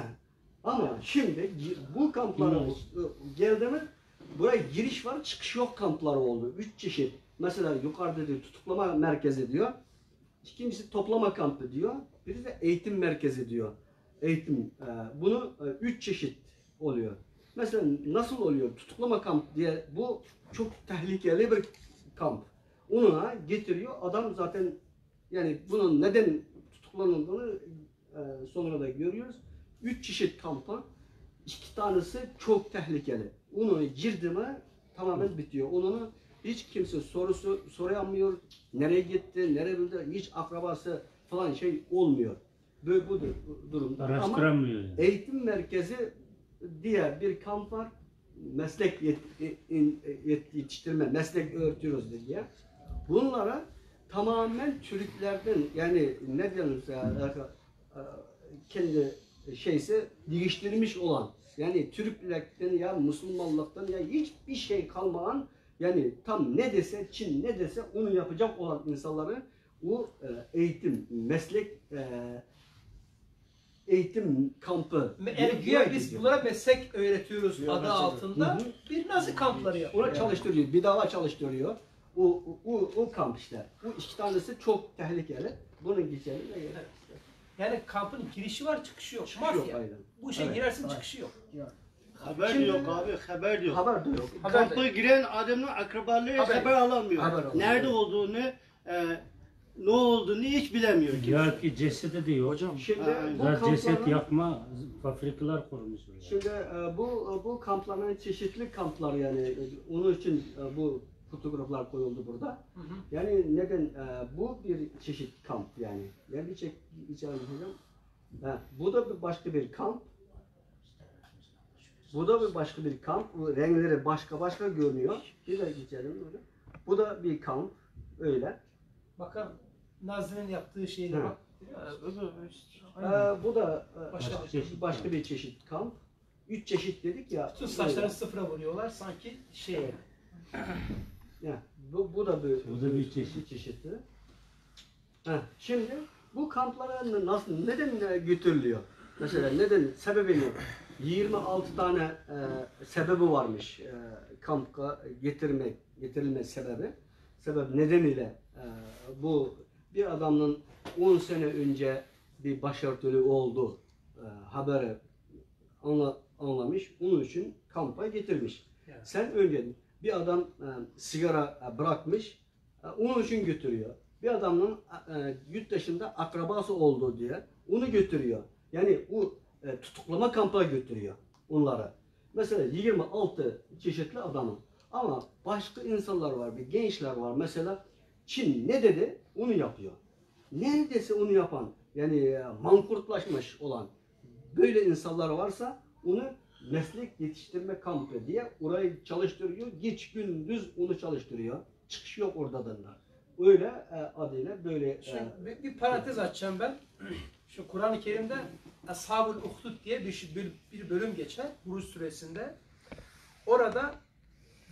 ama şimdi bu kamplara geldi mi, buraya giriş var, çıkış yok kampları oldu. 3 çeşit. Mesela yukarıda diyor tutuklama merkezi diyor. İkincisi toplama kampı diyor. Biri de eğitim merkezi diyor. Eğitim. Bunu 3 çeşit oluyor. Mesela nasıl oluyor tutuklama kamp diye, bu çok tehlikeli bir kamp. Ona getiriyor adam zaten, yani bunun neden tutuklanıldığını sonra da görüyoruz. 3 çeşit kampa, 2 tanesi çok tehlikeli. Onu girdi mi tamamen bitiyor. Onu hiç kimse soramıyor. Nereye gitti, nereye bildi, hiç akrabası falan şey olmuyor. Böyle bu durumda. Araştıramıyor yani. Eğitim merkezi diye bir kamp var. meslek yetiştirme, meslek öğretiyoruz diye. Bunlara tamamen Türklerden, yani ne diyoruz ya, kendi şeyse değiştirmiş olan, yani Türklerden ya Müslümanlıktan ya hiçbir şey kalmayan, yani tam ne dese Çin ne dese onu yapacak olan insanları bu eğitim, meslek eğitim kampı. Yani güya biz bunlara meslek öğretiyoruz Güya adı meslek- altında Hı hı. bir Nazi kampları yapıyor. Ona çalıştırıyor, bir daha çalıştırıyor. O kamp işte. Bu iki tanesi çok tehlikeli. Bunun geçelim. Yani kampın girişi var, çıkışı yok. Çıkış yok, Mafya. aynen. Bu işe Evet, girersin, evet. çıkışı yok. Haber Şimdi- yok abi, haber yok. Haber de yok. Haber de Kampa yok. giren adamın akrabaları Haber. haber alamıyor. Haber alamıyor. Nerede olduğunu, ne olduğunu hiç bilemiyor kimse. Ya ki cesedi de yok. Hocam Şimdi bu Ya ceset kampların, yakma fabrikalar kurmuş oraya. şimdi bu kampların çeşitli kamplar, yani onun için bu fotoğraflar koyuldu burada. Hı hı. Yani neden bu bir çeşit kamp yani. Yani bir hocam. Bu da bir başka bir kamp. Bu da bir başka bir kamp. Bu renkleri başka görünüyor. Bir de geçelim böyle. Bu da bir kamp. Öyle. Bakın Nazi'nin yaptığı şeylere Hı. bak. Bu da Başka bir çeşit kamp. 3 çeşit dedik ya. Bütün saçlarını sıfıra vuruyorlar sanki şey. Evet. Ya, bu da bir çeşit. Bir çeşitli. Şimdi bu kamplara neden götürülüyor? Mesela neden, sebebi ne? 26 tane sebebi varmış kampa getirilme sebebi. Sebep nedeniyle bu bir adamın 10 sene önce bir başörtülü oldu haberi anlamış. Onun için kampa getirmiş. Yani. Sen önce bir adam sigara bırakmış, onun için götürüyor. Bir adamın yurt dışında akrabası oldu diye onu götürüyor. Yani o tutuklama kampına götürüyor onları. Mesela 26 çeşitli adamın. Ama başka insanlar var, bir gençler var. Mesela Çin ne dedi onu yapıyor. Neredeyse onu yapan, yani mankurtlaşmış olan böyle insanlar varsa onu meslek yetiştirme kampı diye orayı çalıştırıyor. Geç gündüz onu çalıştırıyor. Çıkış yok oradan. Öyle adıyla böyle. Şimdi bir parantez açacağım ben. Şu Kur'an-ı Kerim'de Ashab-ül Uhdud diye bir bölüm geçer Buruç suresinde. Orada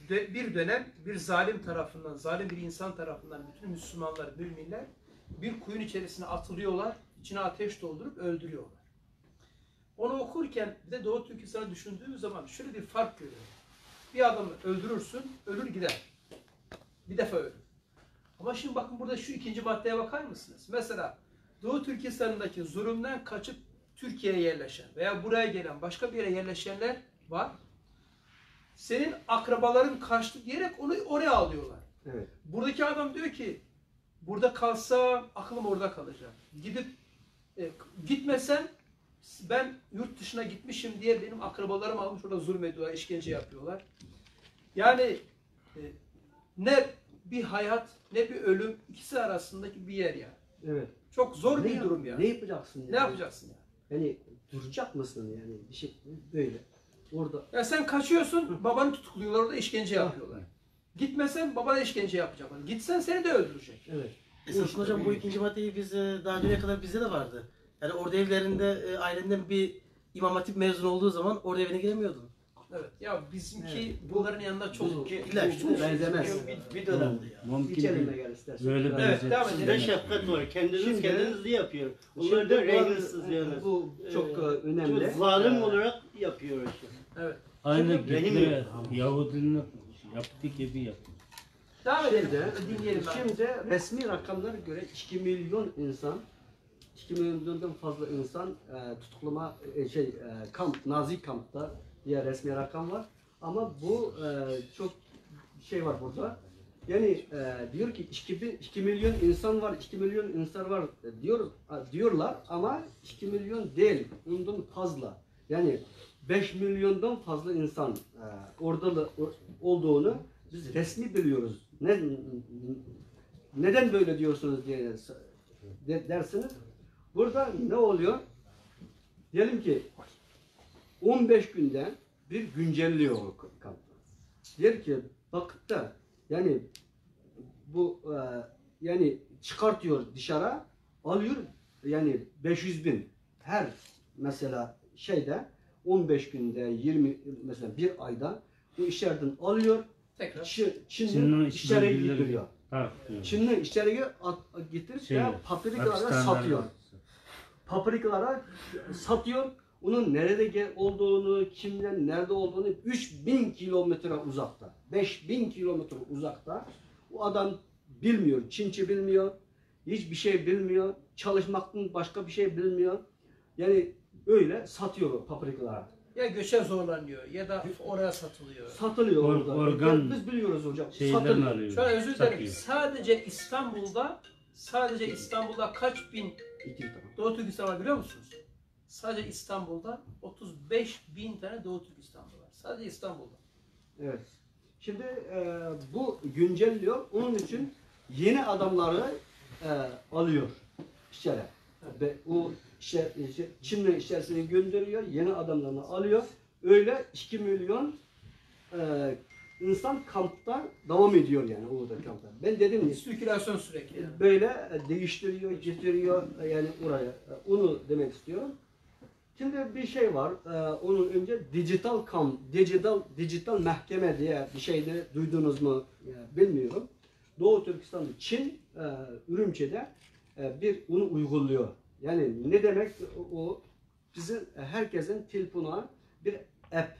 bir dönem bir zalim tarafından, zalim bir insan tarafından bütün Müslümanlar, müminler bir kuyun içerisine atılıyorlar, içine ateş doldurup öldürüyorlar. Onu okurken bir de Doğu Türkistan'ı düşündüğümüz zaman şöyle bir fark görüyorum. Bir adamı öldürürsün, ölür gider. Bir defa ölür. Ama şimdi bakın burada şu ikinci maddeye bakar mısınız? Mesela Doğu Türkistan'daki zulümden kaçıp Türkiye'ye yerleşen veya buraya gelen başka bir yere yerleşenler var. Senin akrabaların kaçtı diyerek onu oraya alıyorlar. Evet. Buradaki adam diyor ki burada kalsam aklım orada kalacak. Gitmesem ben yurt dışına gitmişim diye benim akrabalarım almış orada zulmediyorlar, işkence yapıyorlar. Yani ne bir hayat ne bir ölüm ikisi arasındaki bir yer ya. Evet. Çok zor bir durum ya. Ne yapacaksın yani? Ne yapacaksın ya? Yani duracak mısın yani bir şey böyle orada. Ya sen kaçıyorsun, babanı tutukluyorlar orada işkence yapıyorlar. Gitmesen babana işkence yapacaklar. Gitsen seni de öldürecek. Evet. Esasında hocam bu ikinci maddeyi biz daha düne kadar bizde de vardı. Yani orada evlerinde ailenden bir İmam Hatip mezun olduğu zaman orada evine giremiyordun. Evet. Ya bizimki Evet. bunların yanında çok İlla ki çok benzemez. Bir dönemde ya. Mümkün İçerime değil. gel istersen. Böyle Evet, benzetsin. devam edelim. Sizde şefkat var. Şimdi- Kendinizi yapıyor. Onlar Şimdi da bu- renksiz yani. Bu çok Çok önemli. zalim olarak yapıyor işte. Evet. Aynı Şimdi benim- Hitler Yahudinin yaptığı gibi yapıyor. Devam edelim. Şimdi, Dinleyelim ben. şimdi resmi rakamlara göre 2 milyon insan, 2 milyondan fazla insan tutuklama kamp, Nazi kampta diye resmi rakam var. Ama bu çok şey var burada. Yani diyor ki 2 milyon insan var, 2 milyon insan var diyorlar ama 2 milyon değil, ondan fazla. Yani 5 milyondan fazla insan orada olduğunu biz resmi biliyoruz. Neden böyle diyorsunuz diye dersiniz. Burada ne oluyor? Diyelim ki 15 günde bir güncelliyor o kampı. Der ki bakıp da yani bu yani çıkartıyor dışarı, alıyor yani 500.000 her mesela şeyde 15 günde 20 mesela bir ayda bu içeriden alıyor, Tekrar. Çin'in Çin'in içeriye bölgeleri- gidiyor. Ha, diyor. Çin'in içeriye getirip Şey, de paprikalara hapishanelerde- satıyor. Paprikalara satıyor. Onun nerede olduğunu, kimden nerede olduğunu 3000 kilometre uzakta, 5000 kilometre uzakta. O adam bilmiyor, Çince bilmiyor, hiçbir şey bilmiyor, çalışmaktan başka bir şey bilmiyor. Yani öyle satıyor o paprikalara. Ya göçe zorlanıyor ya da oraya satılıyor. Satılıyor Or- orada. organ Biz biliyoruz hocam. Şeyden Satılıyor. alıyor. Şu an özür dilerim. satıyor. Sadece İstanbul'da kaç bin İki taraf. Doğu Türkistan var biliyor musunuz? Sadece İstanbul'da 35.000 tane Doğu Türkistan var. Sadece İstanbul'da. Evet. Şimdi bu güncelliyor. Onun için yeni adamları alıyor içeri. Ve o Çin'in içerisine gönderiyor. Yeni adamlarını alıyor. Öyle 2 milyon insan kampta devam ediyor yani orada kampta. Ben dedim ya, Sirkülasyon sürekli. Yani. böyle değiştiriyor, getiriyor yani oraya. Onu demek istiyorum. Şimdi bir şey var. Onun önce dijital mahkeme diye bir şeyde duydunuz mu bilmiyorum. Doğu Türkistan'da Çin Ürümçi'de onu uyguluyor. Yani ne demek o? Bizim herkesin telefonuna bir app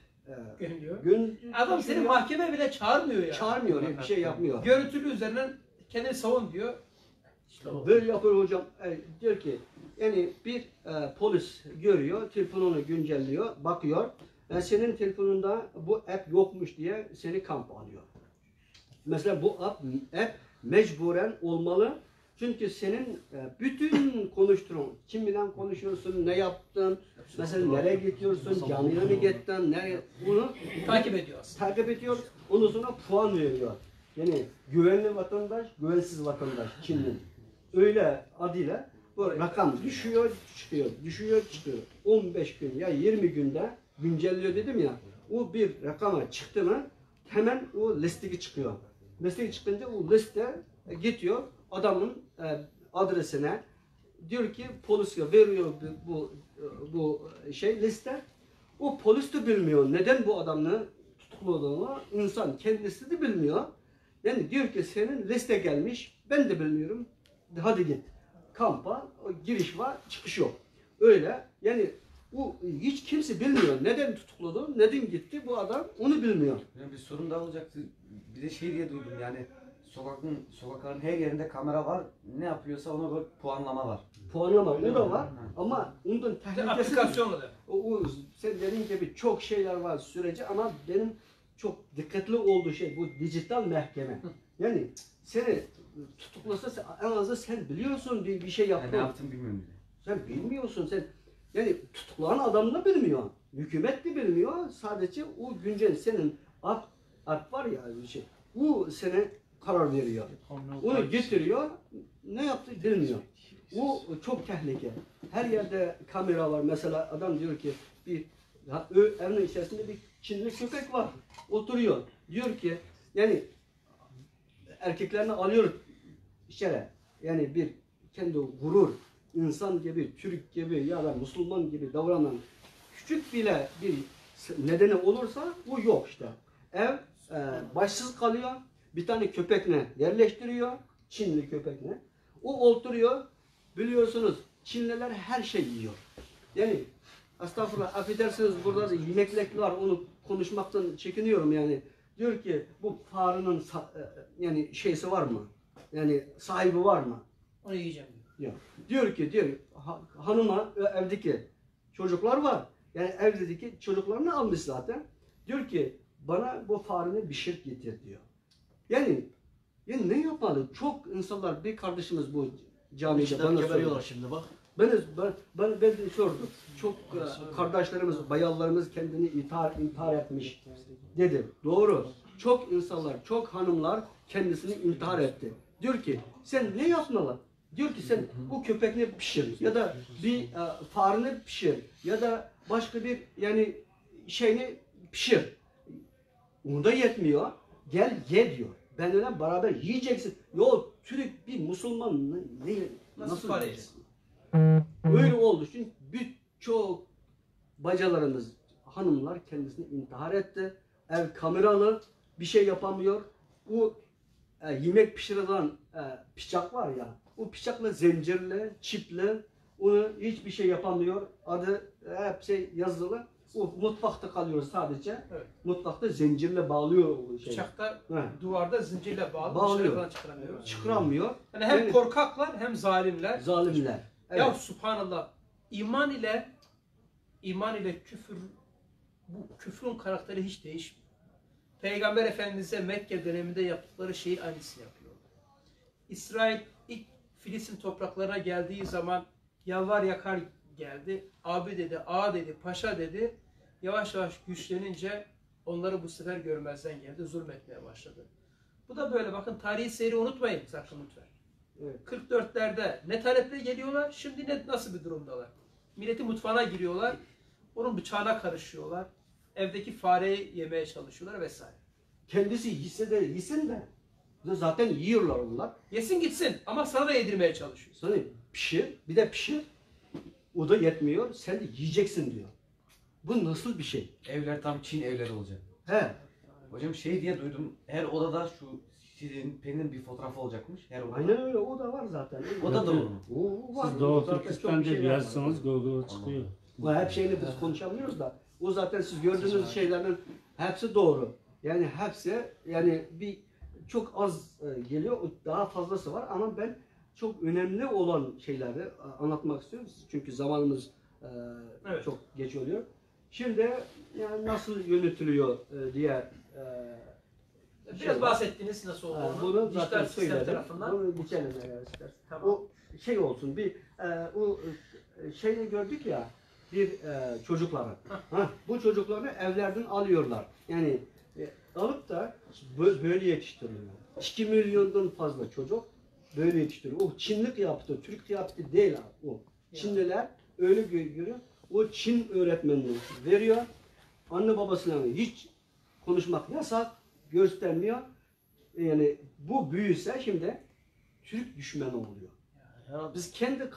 Geliyor. gün Adam seni mahkeme bile çağırmıyor ya. çağırmıyor, bir şey yapmıyor. Görüntülü üzerinden kendini savun diyor. İşte o. Böyle yapıyor hocam. Diyor ki yani bir polis görüyor, telefonunu güncelliyor, bakıyor. Senin telefonunda bu app yokmuş diye seni kamp alıyor. Mesela bu app mecburen olmalı. Çünkü senin bütün konuştuğun, kimle konuşuyorsun, ne yaptın, mesela nereye gidiyorsun, camiye mi gittin, nereye, bunu Takip ediyor aslında. takip ediyor. Ondan sonra puan veriyor. Yani güvenli vatandaş, güvensiz vatandaş Çinli. Öyle adıyla bu rakam düşüyor, çıkıyor, düşüyor, çıkıyor. 15 gün ya 20 günde güncelliyor dedim ya. O bir rakama çıktı mı hemen o listeye çıkıyor. Listeye çıkınca o liste gidiyor adamın adresine. Diyor ki polise veriyor bu şey liste. O polis de bilmiyor neden bu adamı tutukladığını, insan kendisi de bilmiyor. Yani diyor ki senin liste gelmiş, ben de bilmiyorum. Hadi git. Kampa giriş var, çıkış yok. Öyle yani bu hiç kimse bilmiyor. Neden tutukladı, neden gitti bu adam onu bilmiyor. Yani bir sorun daha olacaktı. Bir de şey diye duydum yani sokakların her yerinde kamera var. Ne yapıyorsa ona böyle puanlama var. Puanlama o da var ama ondan İşte tehlikesi aplikasyonla da. sen dediğin gibi çok şeyler var süreci ama benim çok dikkatli olduğu şey bu dijital mahkeme. Yani seni tutuklasa en azından sen biliyorsun bir şey Yani yaptın. ne yaptım bilmiyorum bile. Sen bilmiyorsun sen. Yani tutuklanan adam da bilmiyor. Hükümet de bilmiyor. Sadece o güncel senin app var ya bir şey. Bu sana karar veriyor. Onu getiriyor. Ne yaptı bilmiyor. O çok tehlike. Her yerde kamera var. Mesela adam diyor ki bir evin içerisinde bir Çinli köpek var. Oturuyor. Diyor ki yani erkeklerini alıyor içeri. Yani bir kendi gurur, insan gibi, Türk gibi ya da Müslüman gibi davranan küçük bile bir nedeni olursa bu yok işte. Ev başsız kalıyor. Bir tane köpekle yerleştiriyor. Çinli köpekle. O oturuyor. Biliyorsunuz Çinliler her şey yiyor. Yani estağfurullah affedersiniz burada da yemekler var onu konuşmaktan çekiniyorum yani. Diyor ki bu farenin yani şeysi var mı? Yani sahibi var mı? Onu yiyeceğim diyor. Diyor ki hanıma evdeki çocuklar var. Yani evdeki çocuklarını almış zaten. Diyor ki bana bu fareyi pişir getir diyor. Yani ne yapmalı? Çok insanlar bir kardeşimiz bu camide bana soruyor. şimdi bak. Ben de sordum. Çok kardeşlerimiz, bayanlarımız kendini intihar etmiş dedi. Doğru. Çok insanlar, çok hanımlar kendisini intihar etti. Diyor ki sen ne yapmalı? Diyor ki sen bu köpekini pişir ya da bir farını pişir ya da başka bir yani şeyini pişir. Onu da yetmiyor. Gel ye diyor. Benimle beraber yiyeceksin. Yo Türk bir Müslüman nasıl fare yiyecek? Öyle olduğu için birçok bacalarımız, hanımlar kendisini intihar etti. Ev kameralı, bir şey yapamıyor. Bu yemek pişirilen bıçak var ya, o bıçakla zincirli, çipli, onu hiçbir şey yapamıyor. Adı hep şey yazılı. O mutfakta kalıyor sadece. Evet. Mutfakta zincirle bağlıyor o şeyi. Bıçakta He. duvarda zincirle bağlı. Bağlıyor. Dışarı falan çıkaramıyor. Çıkaramıyor. Yani hem Yani korkaklar hem zalimler. zalimler. Evet. Ya subhanallah, iman ile küfür, bu küfrün karakteri hiç değişmiyor. Peygamber Efendimiz'e Mekke döneminde yaptıkları şeyi aynısını yapıyorlar. İsrail ilk Filistin topraklarına geldiği zaman yalvar yakar geldi. Abi dedi, ağa dedi, paşa dedi. Yavaş yavaş güçlenince onları bu sefer görmezden geldi, zulmetmeye başladı. Bu da böyle, bakın tarihi seyri unutmayın sakın lütfen. Evet. 44'lerde ne taleple geliyorlar, şimdi nasıl bir durumdalar? Milletin mutfağına giriyorlar, onun bıçağına karışıyorlar, evdeki fareyi yemeye çalışıyorlar vesaire. Kendisi yesin de zaten yiyorlar onlar. Yesin gitsin ama sana da yedirmeye çalışıyor. Sana pişir, bir de pişir. O da yetmiyor, sen de yiyeceksin diyor. Bu nasıl bir şey? Evler tam Çin evleri olacak. He. Hocam şey diye duydum, her odada şu Şirin Pelin'in bir fotoğrafı olacakmış. Her odada. Aynen öyle, o da var zaten. O da doğru mu? O var. Siz Doğu Zaten çok bir Türkistan'da şeyler var. yazsanız Google'a çıkıyor. Bu hep şeyini biz konuşamıyoruz da. O zaten siz gördüğünüz şeylerin hepsi doğru. Yani hepsi, yani bir çok az geliyor, daha fazlası var ama ben çok önemli olan şeyleri anlatmak istiyorum. Çünkü zamanımız Evet. çok geç oluyor. Şimdi yani nasıl yönetiliyor diye Biraz bahsettiniz nasıl olduğunu. bunu Dijital zaten sistem söyledim. tarafından. Bunu geçelim eğer istersen. Tamam. O şey olsun, bir o şeyi gördük ya, bir çocukları. Bu çocukları evlerden alıyorlar. Yani alıp da böyle yetiştiriliyor. 2 milyondan fazla çocuk böyle yetiştiriliyor. O Çinli kıyafeti, Türk kıyafeti değil o. Çinliler öyle görüyor. O Çin öğretmenliği veriyor. Anne babasına hiç konuşmak yasak, göstermiyor. Yani bu büyüse şimdi Türk düşmanı oluyor. Biz kendi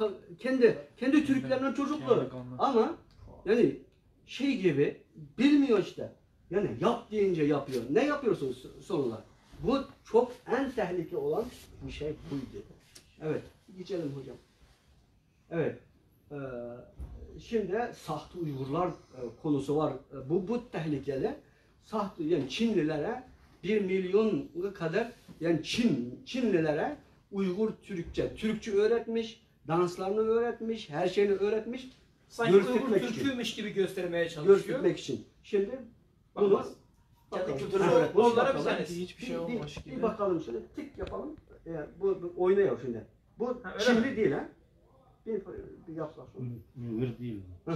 Türklerinin çocukları ama yani şey gibi bilmiyor işte. Yani yap deyince yapıyor. Ne yapıyorsunuz sonunda? Bu çok en tehlikeli olan bir şey buydu. Evet, geçelim hocam. Evet. Şimdi sahte Uygurlar konusu var. Bu tehlikeli. Sahte, yani Çinlilere 1 milyon kadar, yani Çinlilere Uygur Türkçe öğretmiş, danslarını öğretmiş, her şeyini öğretmiş. Sanki Uygur Göstermek için. Türk'üymüş gibi göstermeye çalışıyor. Göstermek için. Şimdi bunu Bakmaz. bakalım. Kendi kültürünü Evet, öğretmiş. bunu Onlara bakalım. bir tanesi. Hiçbir şey olmamış Bir gibi. bakalım şöyle tik yapalım. Bu oynuyor şimdi. Bu Ha, öyle Çinli mi? değil ha. Bir yapsak şunu. Uygur değil. Heh.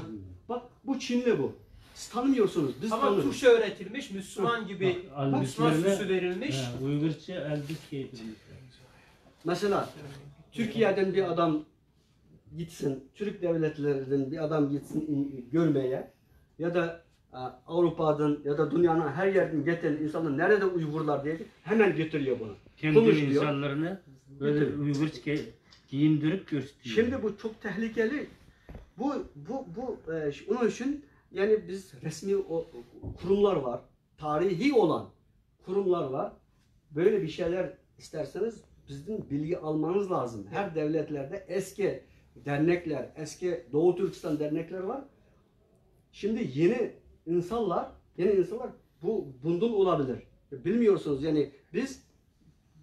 Bak bu Çinli bu. Siz tanımıyorsunuz. Biz Ama tanıyoruz. Türkçe öğretilmiş, Müslüman gibi Müslüman Albislerine süsü verilmiş. Uygurca elbis giydirmiş. Mesela Türkiye'den bir adam gitsin, Türk devletlerinden bir adam gitsin görmeye ya da Avrupa'dan ya da dünyanın her yerden getiren insanlar nerede Uygurlar diye hemen getiriyor bunu. Kendi Konuşuyor. insanlarını böyle Getiriyor. Uygurca giyindirip gösteriyor. Şimdi bu çok tehlikeli. Onun için yani biz resmi kurumlar var, tarihi olan kurumlar var. Böyle bir şeyler isterseniz bizden bilgi almanız lazım. Her devletlerde eski dernekler, eski Doğu Türkistan dernekler var. Şimdi yeni insanlar bundan olabilir. Bilmiyorsunuz yani biz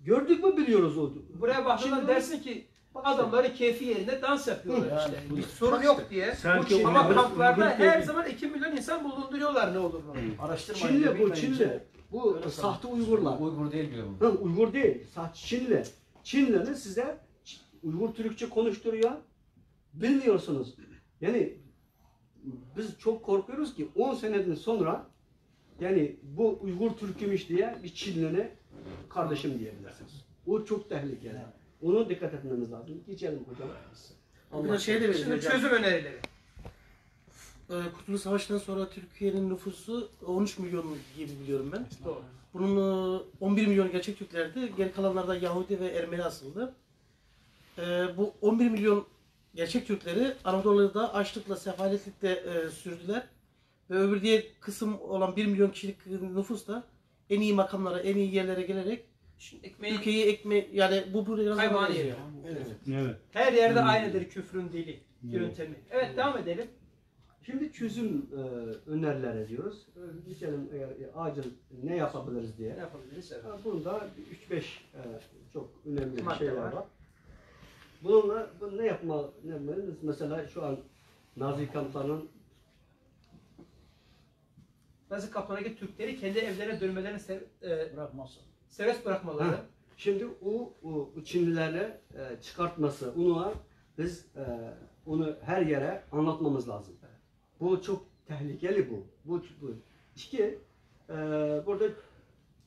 gördük mü biliyoruz o. Buraya baktığında Şimdi- dersin ki adamları keyfi yerinde dans yapıyorlar Yani işte. bu- Bir sorun yok diye. Sanki Ama Uygur- kamplarda Uygur her değil. zaman 2 milyon insan bulunduruyorlar ne olur ne olur. Araştırmayın. Çinli bu bilmeyince- Çinli. Bu Öyle sahte Uygurlar. Uygur değil bile bu. Uygur değil, sahte Çinli. Çinli'nin size Uygur Türkçe konuşturuyor. Bilmiyorsunuz. Yani biz çok korkuyoruz ki 10 seneden sonra yani bu Uygur Türk'ümüş diye bir Çinli'ne kardeşim diyebilirsiniz. O çok tehlikeli. Ona dikkat etmemiz lazım. Geçelim hocam. Burada şey de Şimdi veriyor hocam. çözüm önerileri. Kurtuluş Savaşı'ndan sonra Türkiye'nin nüfusu 13 milyon gibi biliyorum ben. Doğru. Bunun 11 milyon gerçek Türklerdi. Geri kalanlar da Yahudi ve Ermeni asıllı. Bu 11 milyon gerçek Türkleri Anadolu'da açlıkla, sefaletlikle sürdüler. Ve öbür diğer kısım olan 1 milyon kişilik nüfus da en iyi makamlara, en iyi yerlere gelerek Şimdi ekmeği ülkeyi yani bu biraz kaymağını daha yiyor. Evet. Evet. Her yerde aynıdır küfrün dili, yöntemi. Evet, devam edelim. Şimdi çözüm önerileri diyoruz. Geçelim acil ne yapabiliriz diye. Ne yapabiliriz? Evet. Bunda 3-5 çok önemli Madde şeyler var. var. Bununla ne yapmalıyız? Mesela şu an Nazi kamplarının Nazi kamplarındaki Türkleri kendi evlerine dönmelerini Bırakmazsa. serbest bırakmaları. Ha. Şimdi o Çinlilerle çıkartması, biz onu her yere anlatmamız lazım. Bu çok tehlikeli bu. Bu. İki, burada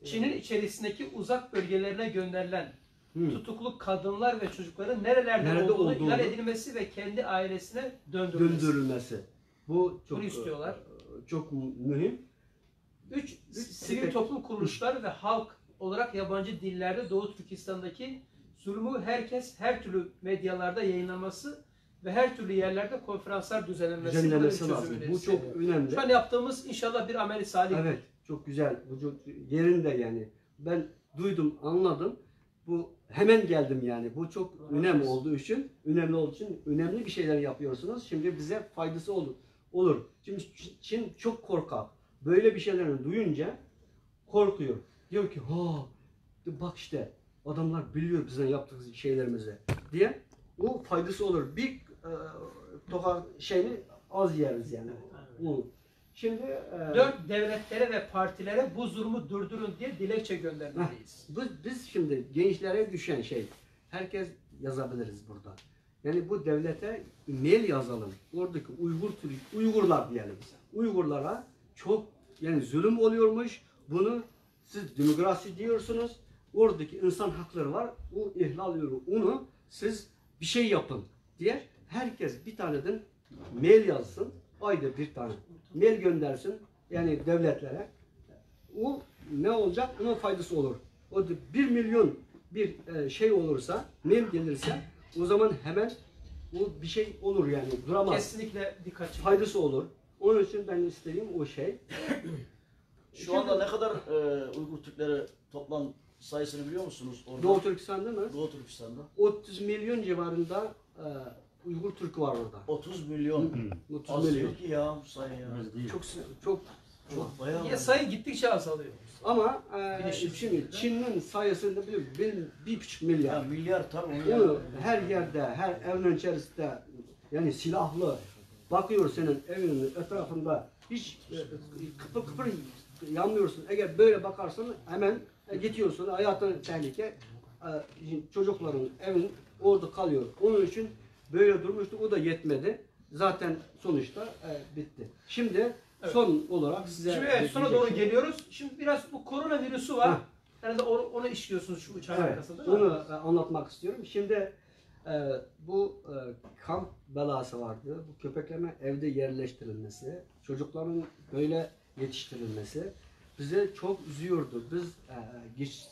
Çin'in içerisindeki uzak bölgelerine gönderilen Hı. tutuklu kadınlar ve çocukların nerede olduğunu ilan edilmesi ve kendi ailesine döndürülmesi. Bu çok Bunu istiyorlar. Çok mühim. 3. Sivil toplum kuruluşları ve halk olarak yabancı dillerde Doğu Türkistan'daki zulmü her türlü medyalarda yayınlanması ve her türlü yerlerde konferanslar düzenlenmesi Düzenlenmesi lazım. çözüm Bu önerisi. çok önemli. Şu an yaptığımız inşallah bir ameli salih. Evet, çok güzel. Bu çok yerinde yani. Ben duydum, anladım. Bu hemen geldim yani. Bu çok önemli olduğu için, önemli bir şeyler yapıyorsunuz. Şimdi bize faydası olur. Şimdi Çin çok korkak. Böyle bir şeyleri duyunca korkuyor. Diyor ki, bak işte adamlar biliyor bizim yaptığımız şeylerimizi diye. Bu faydası olur. Bir şeyini az yeriz yani. Şimdi 4. Devletlere ve partilere bu zulmü durdurun diye dilekçe göndermeliyiz. biz şimdi gençlere düşen şey, herkes yazabiliriz burada. Yani bu devlete mail yazalım. Oradaki Uygurlar diyelim. Uygurlara çok yani zulüm oluyormuş. Bunu siz demokrasi diyorsunuz. Oradaki insan hakları var. O ihlal ediyor. Onu siz bir şey yapın diye herkes bir taneden mail yazsın. Ayda bir tane mail göndersin. Yani devletlere. O ne olacak? Ona faydası olur. O 1 milyon bir şey olursa, mail gelirse o zaman hemen o bir şey olur yani. Duramaz. Kesinlikle dikkat çekin. Faydası olur. Onun için ben istediğim o şey. Şu anda ne kadar Uygur Türkleri toplam sayısını biliyor musunuz? Orada? Doğu Türkistan'da mı? Doğu Türkistan'da. 30 milyon civarında Uygur Türk var orada. 30 milyon. 30 Az milyon. değil ki ya bu sayı ya. Az değil. Çok Bayağı. Ya sayı gittikçe azalıyor. ama Bileşik şimdi Çin'in sayısında 1,5 milyar. Ya milyar tabii onu Onu yani. her yerde, her evin içerisinde yani silahlı bakıyor senin evinin etrafında hiç kıpır kıpır yanmıyorsun. Eğer böyle bakarsan hemen gidiyorsun. Hayatın tehlike. Çocukların evin orada kalıyor. Onun için böyle durmuştu. O da yetmedi. Zaten sonuçta bitti. Şimdi son olarak size Şimdi evet, sona doğru geliyoruz. Şimdi biraz bu koronavirüsü var. Ha. Yani de onu işliyorsunuz şu uçağın Evet, arkasında değil mi? onu anlatmak istiyorum. Şimdi bu kamp belası vardı. Bu köpeklerin evde yerleştirilmesi, çocukların böyle yetiştirilmesi bize çok üzüyordu. Biz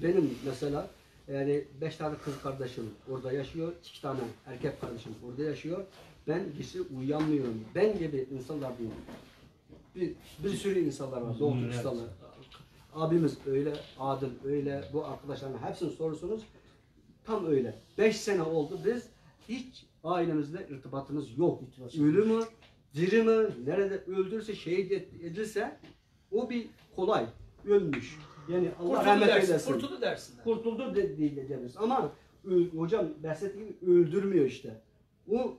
benim mesela yani 5 tane kız kardeşim orada yaşıyor, 2 tane erkek kardeşim orada yaşıyor. Ben gece uyuyamıyorum. Ben gibi insanlar değil. Bir sürü insanlar var. Doğu Türkistan'da. Abimiz öyle, Adil öyle, bu arkadaşların hepsini sorursunuz. Tam öyle. 5 sene oldu biz hiç ailemizle irtibatımız yok. Ölü mü, diri mi, nerede öldürse, şehit edilse o bir kolay. Ölmüş. Yani Allah Kurtuldu rahmet dersin. eylesin. Kurtuldu dersin. Kurtuldu diyeceğiz. Ama hocam bahsettiğim gibi öldürmüyor işte. O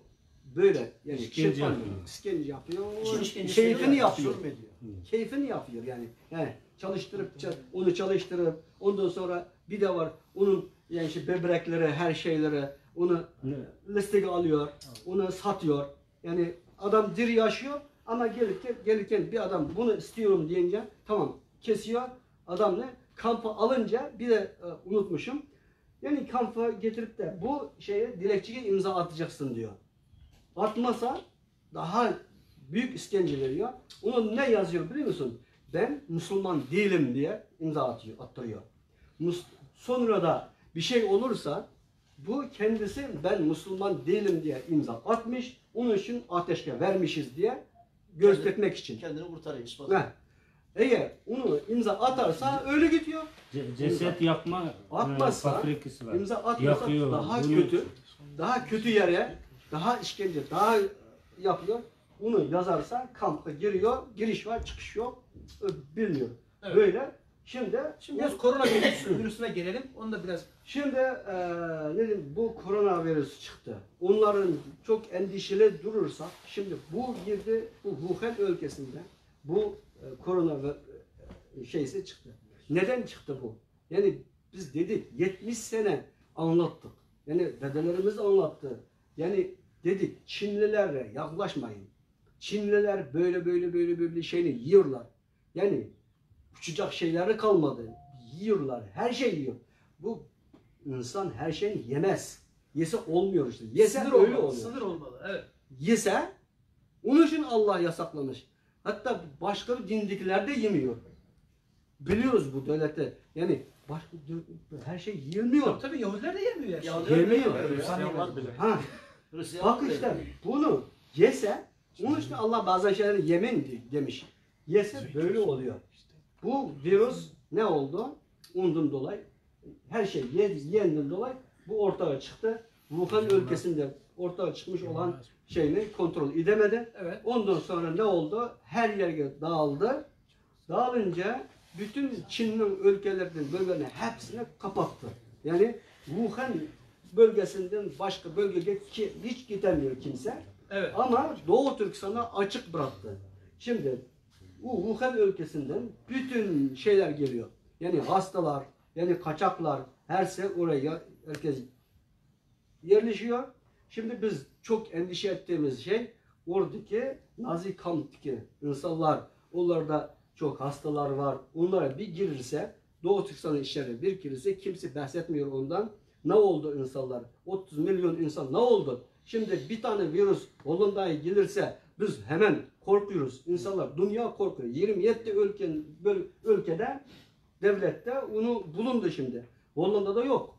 böyle yani İşkence yapıyor. işkence yapıyor. İşkence Keyfini yapıyor. yapıyor. Keyfini yapıyor yani. Yani onu çalıştırıp ondan sonra bir de var onun yani işte böbrekleri, her şeyleri onu listeye alıyor, onu satıyor. Yani adam diri yaşıyor ama gelirken bir adam bunu istiyorum deyince tamam kesiyor. Adam ne? Kampa alınca bir de unutmuşum. Yani kampa getirip de bu şeye dilekçeye imza atacaksın diyor. Atmasa daha büyük işkence veriyor. Onun ne yazıyor biliyor musun? Ben Müslüman değilim diye imza attırıyor. Sonra da bir şey olursa bu kendisi ben Müslüman değilim diye imza atmış. Onun için ateşe vermişiz diye göstermek için. Kendini kurtarıyor. ispat. Heh. Eğer onu imza atarsa öyle gidiyor. Ceset yakma Atmazsa, fabrikası var. İmza atmasa Yakıyor. daha Bunu- kötü, daha kötü yere, daha işkence, daha yapıyor. Onu yazarsa kampa giriyor, giriş var, çıkış yok, bilmiyor. Evet. Böyle. Şimdi Biraz koronavirüsüne gelelim. Onu da biraz ne diyeyim, bu koronavirüs çıktı. Onların çok endişeli durursak, şimdi bu yerde, bu Wuhan ülkesinde bu korona şeysi çıktı. Neden çıktı bu? Yani biz dedik 70 sene anlattık. Yani dedelerimiz anlattı. Yani dedik Çinlilerle yaklaşmayın. Çinliler böyle şeyini yiyorlar. Yani uçacak şeyleri kalmadı. Yiyorlar. Her şey yiyor. Bu insan her şeyi yemez. Yese olmuyor işte. Yese sınır öyle olmalı. oluyor. Sınır olmalı. Evet. Yese onun için Allah yasaklamış. Hatta başka bir dindikiler de yemiyor. Biliyoruz bu devlette. Yani başka her şey yiyemiyor. Tabii Yahudiler de yemiyor ya. Yemiyor. Hristiyanlar bile. Ha, Hristiyanlar bak bile. işte bunu yese, onun için Allah bazen şeyleri yemeyin demiş. Yese böyle oluyor. Bu virüs ne oldu? Ondan dolayı her şey yiyenden dolayı bu ortaya çıktı. Wuhan ülkesinde ortaya çıkmış olan şeyini kontrol edemedi. Evet. Ondan sonra ne oldu? Her yere dağıldı. Dağılınca bütün Çin'in ülkelerinin bölgelerini hepsini kapattı. Yani Wuhan bölgesinden başka bölgeye hiç gidemiyor kimse. Evet. Ama Doğu Türkistan'ı açık bıraktı. Şimdi bu Wuhan ülkesinden bütün şeyler geliyor. Yani hastalar, yani kaçaklar, her şey oraya herkes yerleşiyor. Şimdi biz çok endişe ettiğimiz şey oradaki Nazi kamptaki insanlar, onlarda çok hastalar var. Onlara bir girirse, Doğu Türkistan'ın içeri bir girirse kimse bahsetmiyor ondan. Ne oldu insanlar? 30 milyon insan ne oldu? Şimdi bir tane virüs Hollanda'ya gelirse biz hemen korkuyoruz. İnsanlar, dünya korkuyor. 27 ülkede, devlette onu bulundu şimdi. Hollanda'da yok.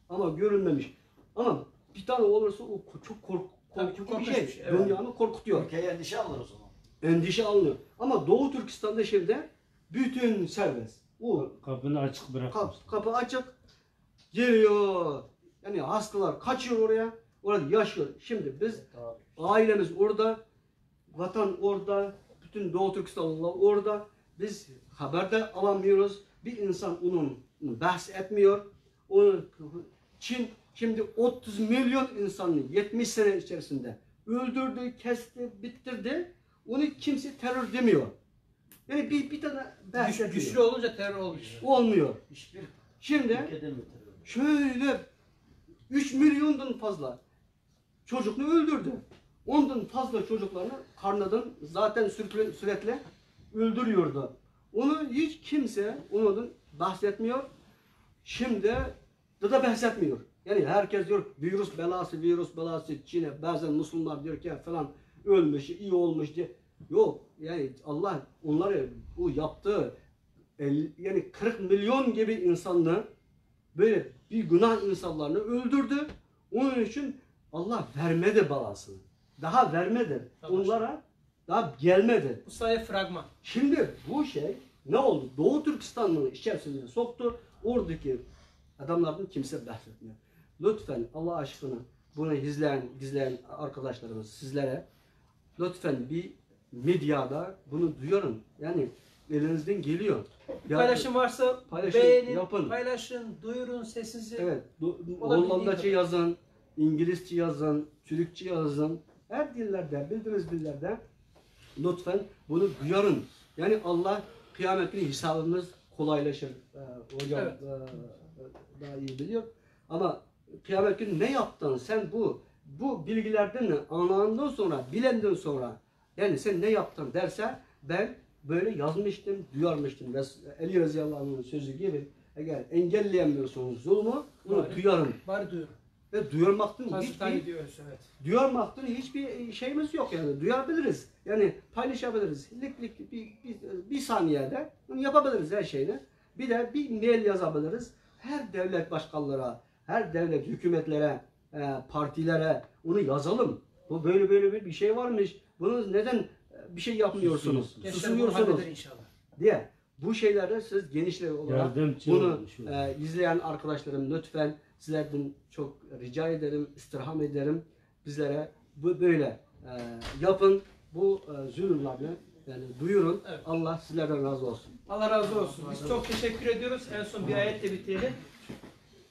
Ama görülmemiş. Ama bir tane olursa o çok korkutucu bir korkunç şey. bir şey, evet. Dünyanı korkutuyor. Ülkeye endişe alır o zaman. Endişe alınıyor. Ama Doğu Türkistan'da şimdi bütün serbest. O Kapını açık bırakmış. kapı açık. Geliyor. Yani hastalar kaçıyor oraya. Orada yaşıyor. Şimdi biz ailemiz orada, vatan orada, bütün Doğu Türkistanlılar orada. Biz haber de alamıyoruz. Bir insan onun bahs etmiyor. Onu, Çin şimdi 30 milyon insanı 70 sene içerisinde öldürdü, kesti, bitirdi. Onu kimse terör demiyor. Yani bir tane bahs etmiyor. Güçlü olunca terör olmuş. Olmuyor. Hiçbir Şimdi ülkeden mi terör? şöyle 3 milyondan fazla çocukunu öldürdü. Ondan fazla çocuklarını karnından zaten sürekli öldürüyordu. Onu hiç kimse ondan bahsetmiyor. Şimdi da bahsetmiyor. Yani herkes diyor virüs belası Çin'e bazen Müslümanlar diyor ki falan ölmüş, iyi olmuş diye. Yok yani Allah onları bu yaptığı yani 40 milyon gibi insanı böyle bir günah insanlarını öldürdü. Onun için Allah vermedi balasını. Daha vermedi. Tamam. Onlara daha gelmedi. Bu sayı fragman. Şimdi bu şey ne oldu? Doğu Türkistan'ın içerisine soktu. Oradaki adamlardan kimse bahsetmiyor. Lütfen Allah aşkına bunu izleyen arkadaşlarımız sizlere lütfen bir medyada bunu duyurun. Yani elinizden geliyor. Bir paylaşım varsa Paylaşın, beğenin, yapın. paylaşın, duyurun sesinizi. Evet. O da Hollandaca bildiğin yazın, İngilizce yazın, Türkçe yazın. Her dillerde, bildiğiniz dillerde lütfen bunu duyarın. Yani Allah kıyamet günü hesabımız kolaylaşır. Hocam Evet. daha iyi biliyor. Ama kıyamet günü ne yaptın? Sen bu bilgilerden anladığından sonra, bilenden sonra yani sen ne yaptın derse ben böyle yazmıştım, duyarmıştım. Ve Ali Radıyallahu anh'ın sözü gibi eğer engelleyemiyorsunuz zulmü, onu Bari. duyarım. Bari duyurun. ve duyurmaktın Hazreti hiçbir diyoruz evet. duyurmaktın hiçbir şeyimiz yok yani. Duyabiliriz. Yani paylaşabiliriz. Bir saniyede bunu yapabiliriz her şeyini. Bir de bir mail yazabiliriz. Her devlet başkanlara, her devlet hükümetlere, partilere onu yazalım. Bu böyle bir şey varmış. Bunu neden bir şey yapmıyorsunuz? Gençler bunu Susuyorsunuz halleder inşallah. diye. Bu şeyleri siz genişler olarak Yardımcı bunu olmuş olur. izleyen arkadaşlarım lütfen sizlerden çok rica ederim, istirham ederim. Bizlere böyle yapın. Bu zulümlerini yani duyurun. Evet. Allah sizlerden razı olsun. Allah razı olsun. Biz çok teşekkür ediyoruz. En son bir ayetle bitirelim.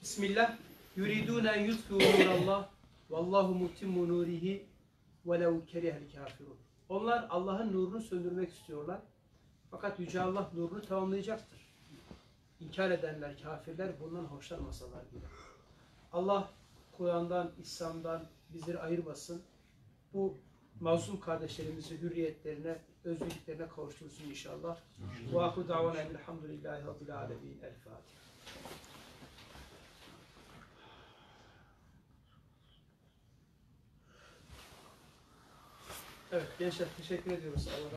Bismillah. Yuridûne en yutfû nûrallah. Vallahu mutimmu nûrihi velev kerihel kafirun. Onlar Allah'ın nurunu söndürmek istiyorlar. Fakat Yüce Allah nurunu tamamlayacaktır. İnkar edenler, kafirler bundan hoşlanmasalar bile. Allah Kur'an'dan, İslam'dan bizleri ayırmasın. Bu mazlum kardeşlerimizi hürriyetlerine, özgürlüklerine kavuştursun inşallah. Ve ahru davana elhamdülillahi rabbil alemin. El Fatiha. Evet gençler teşekkür ediyoruz. Allah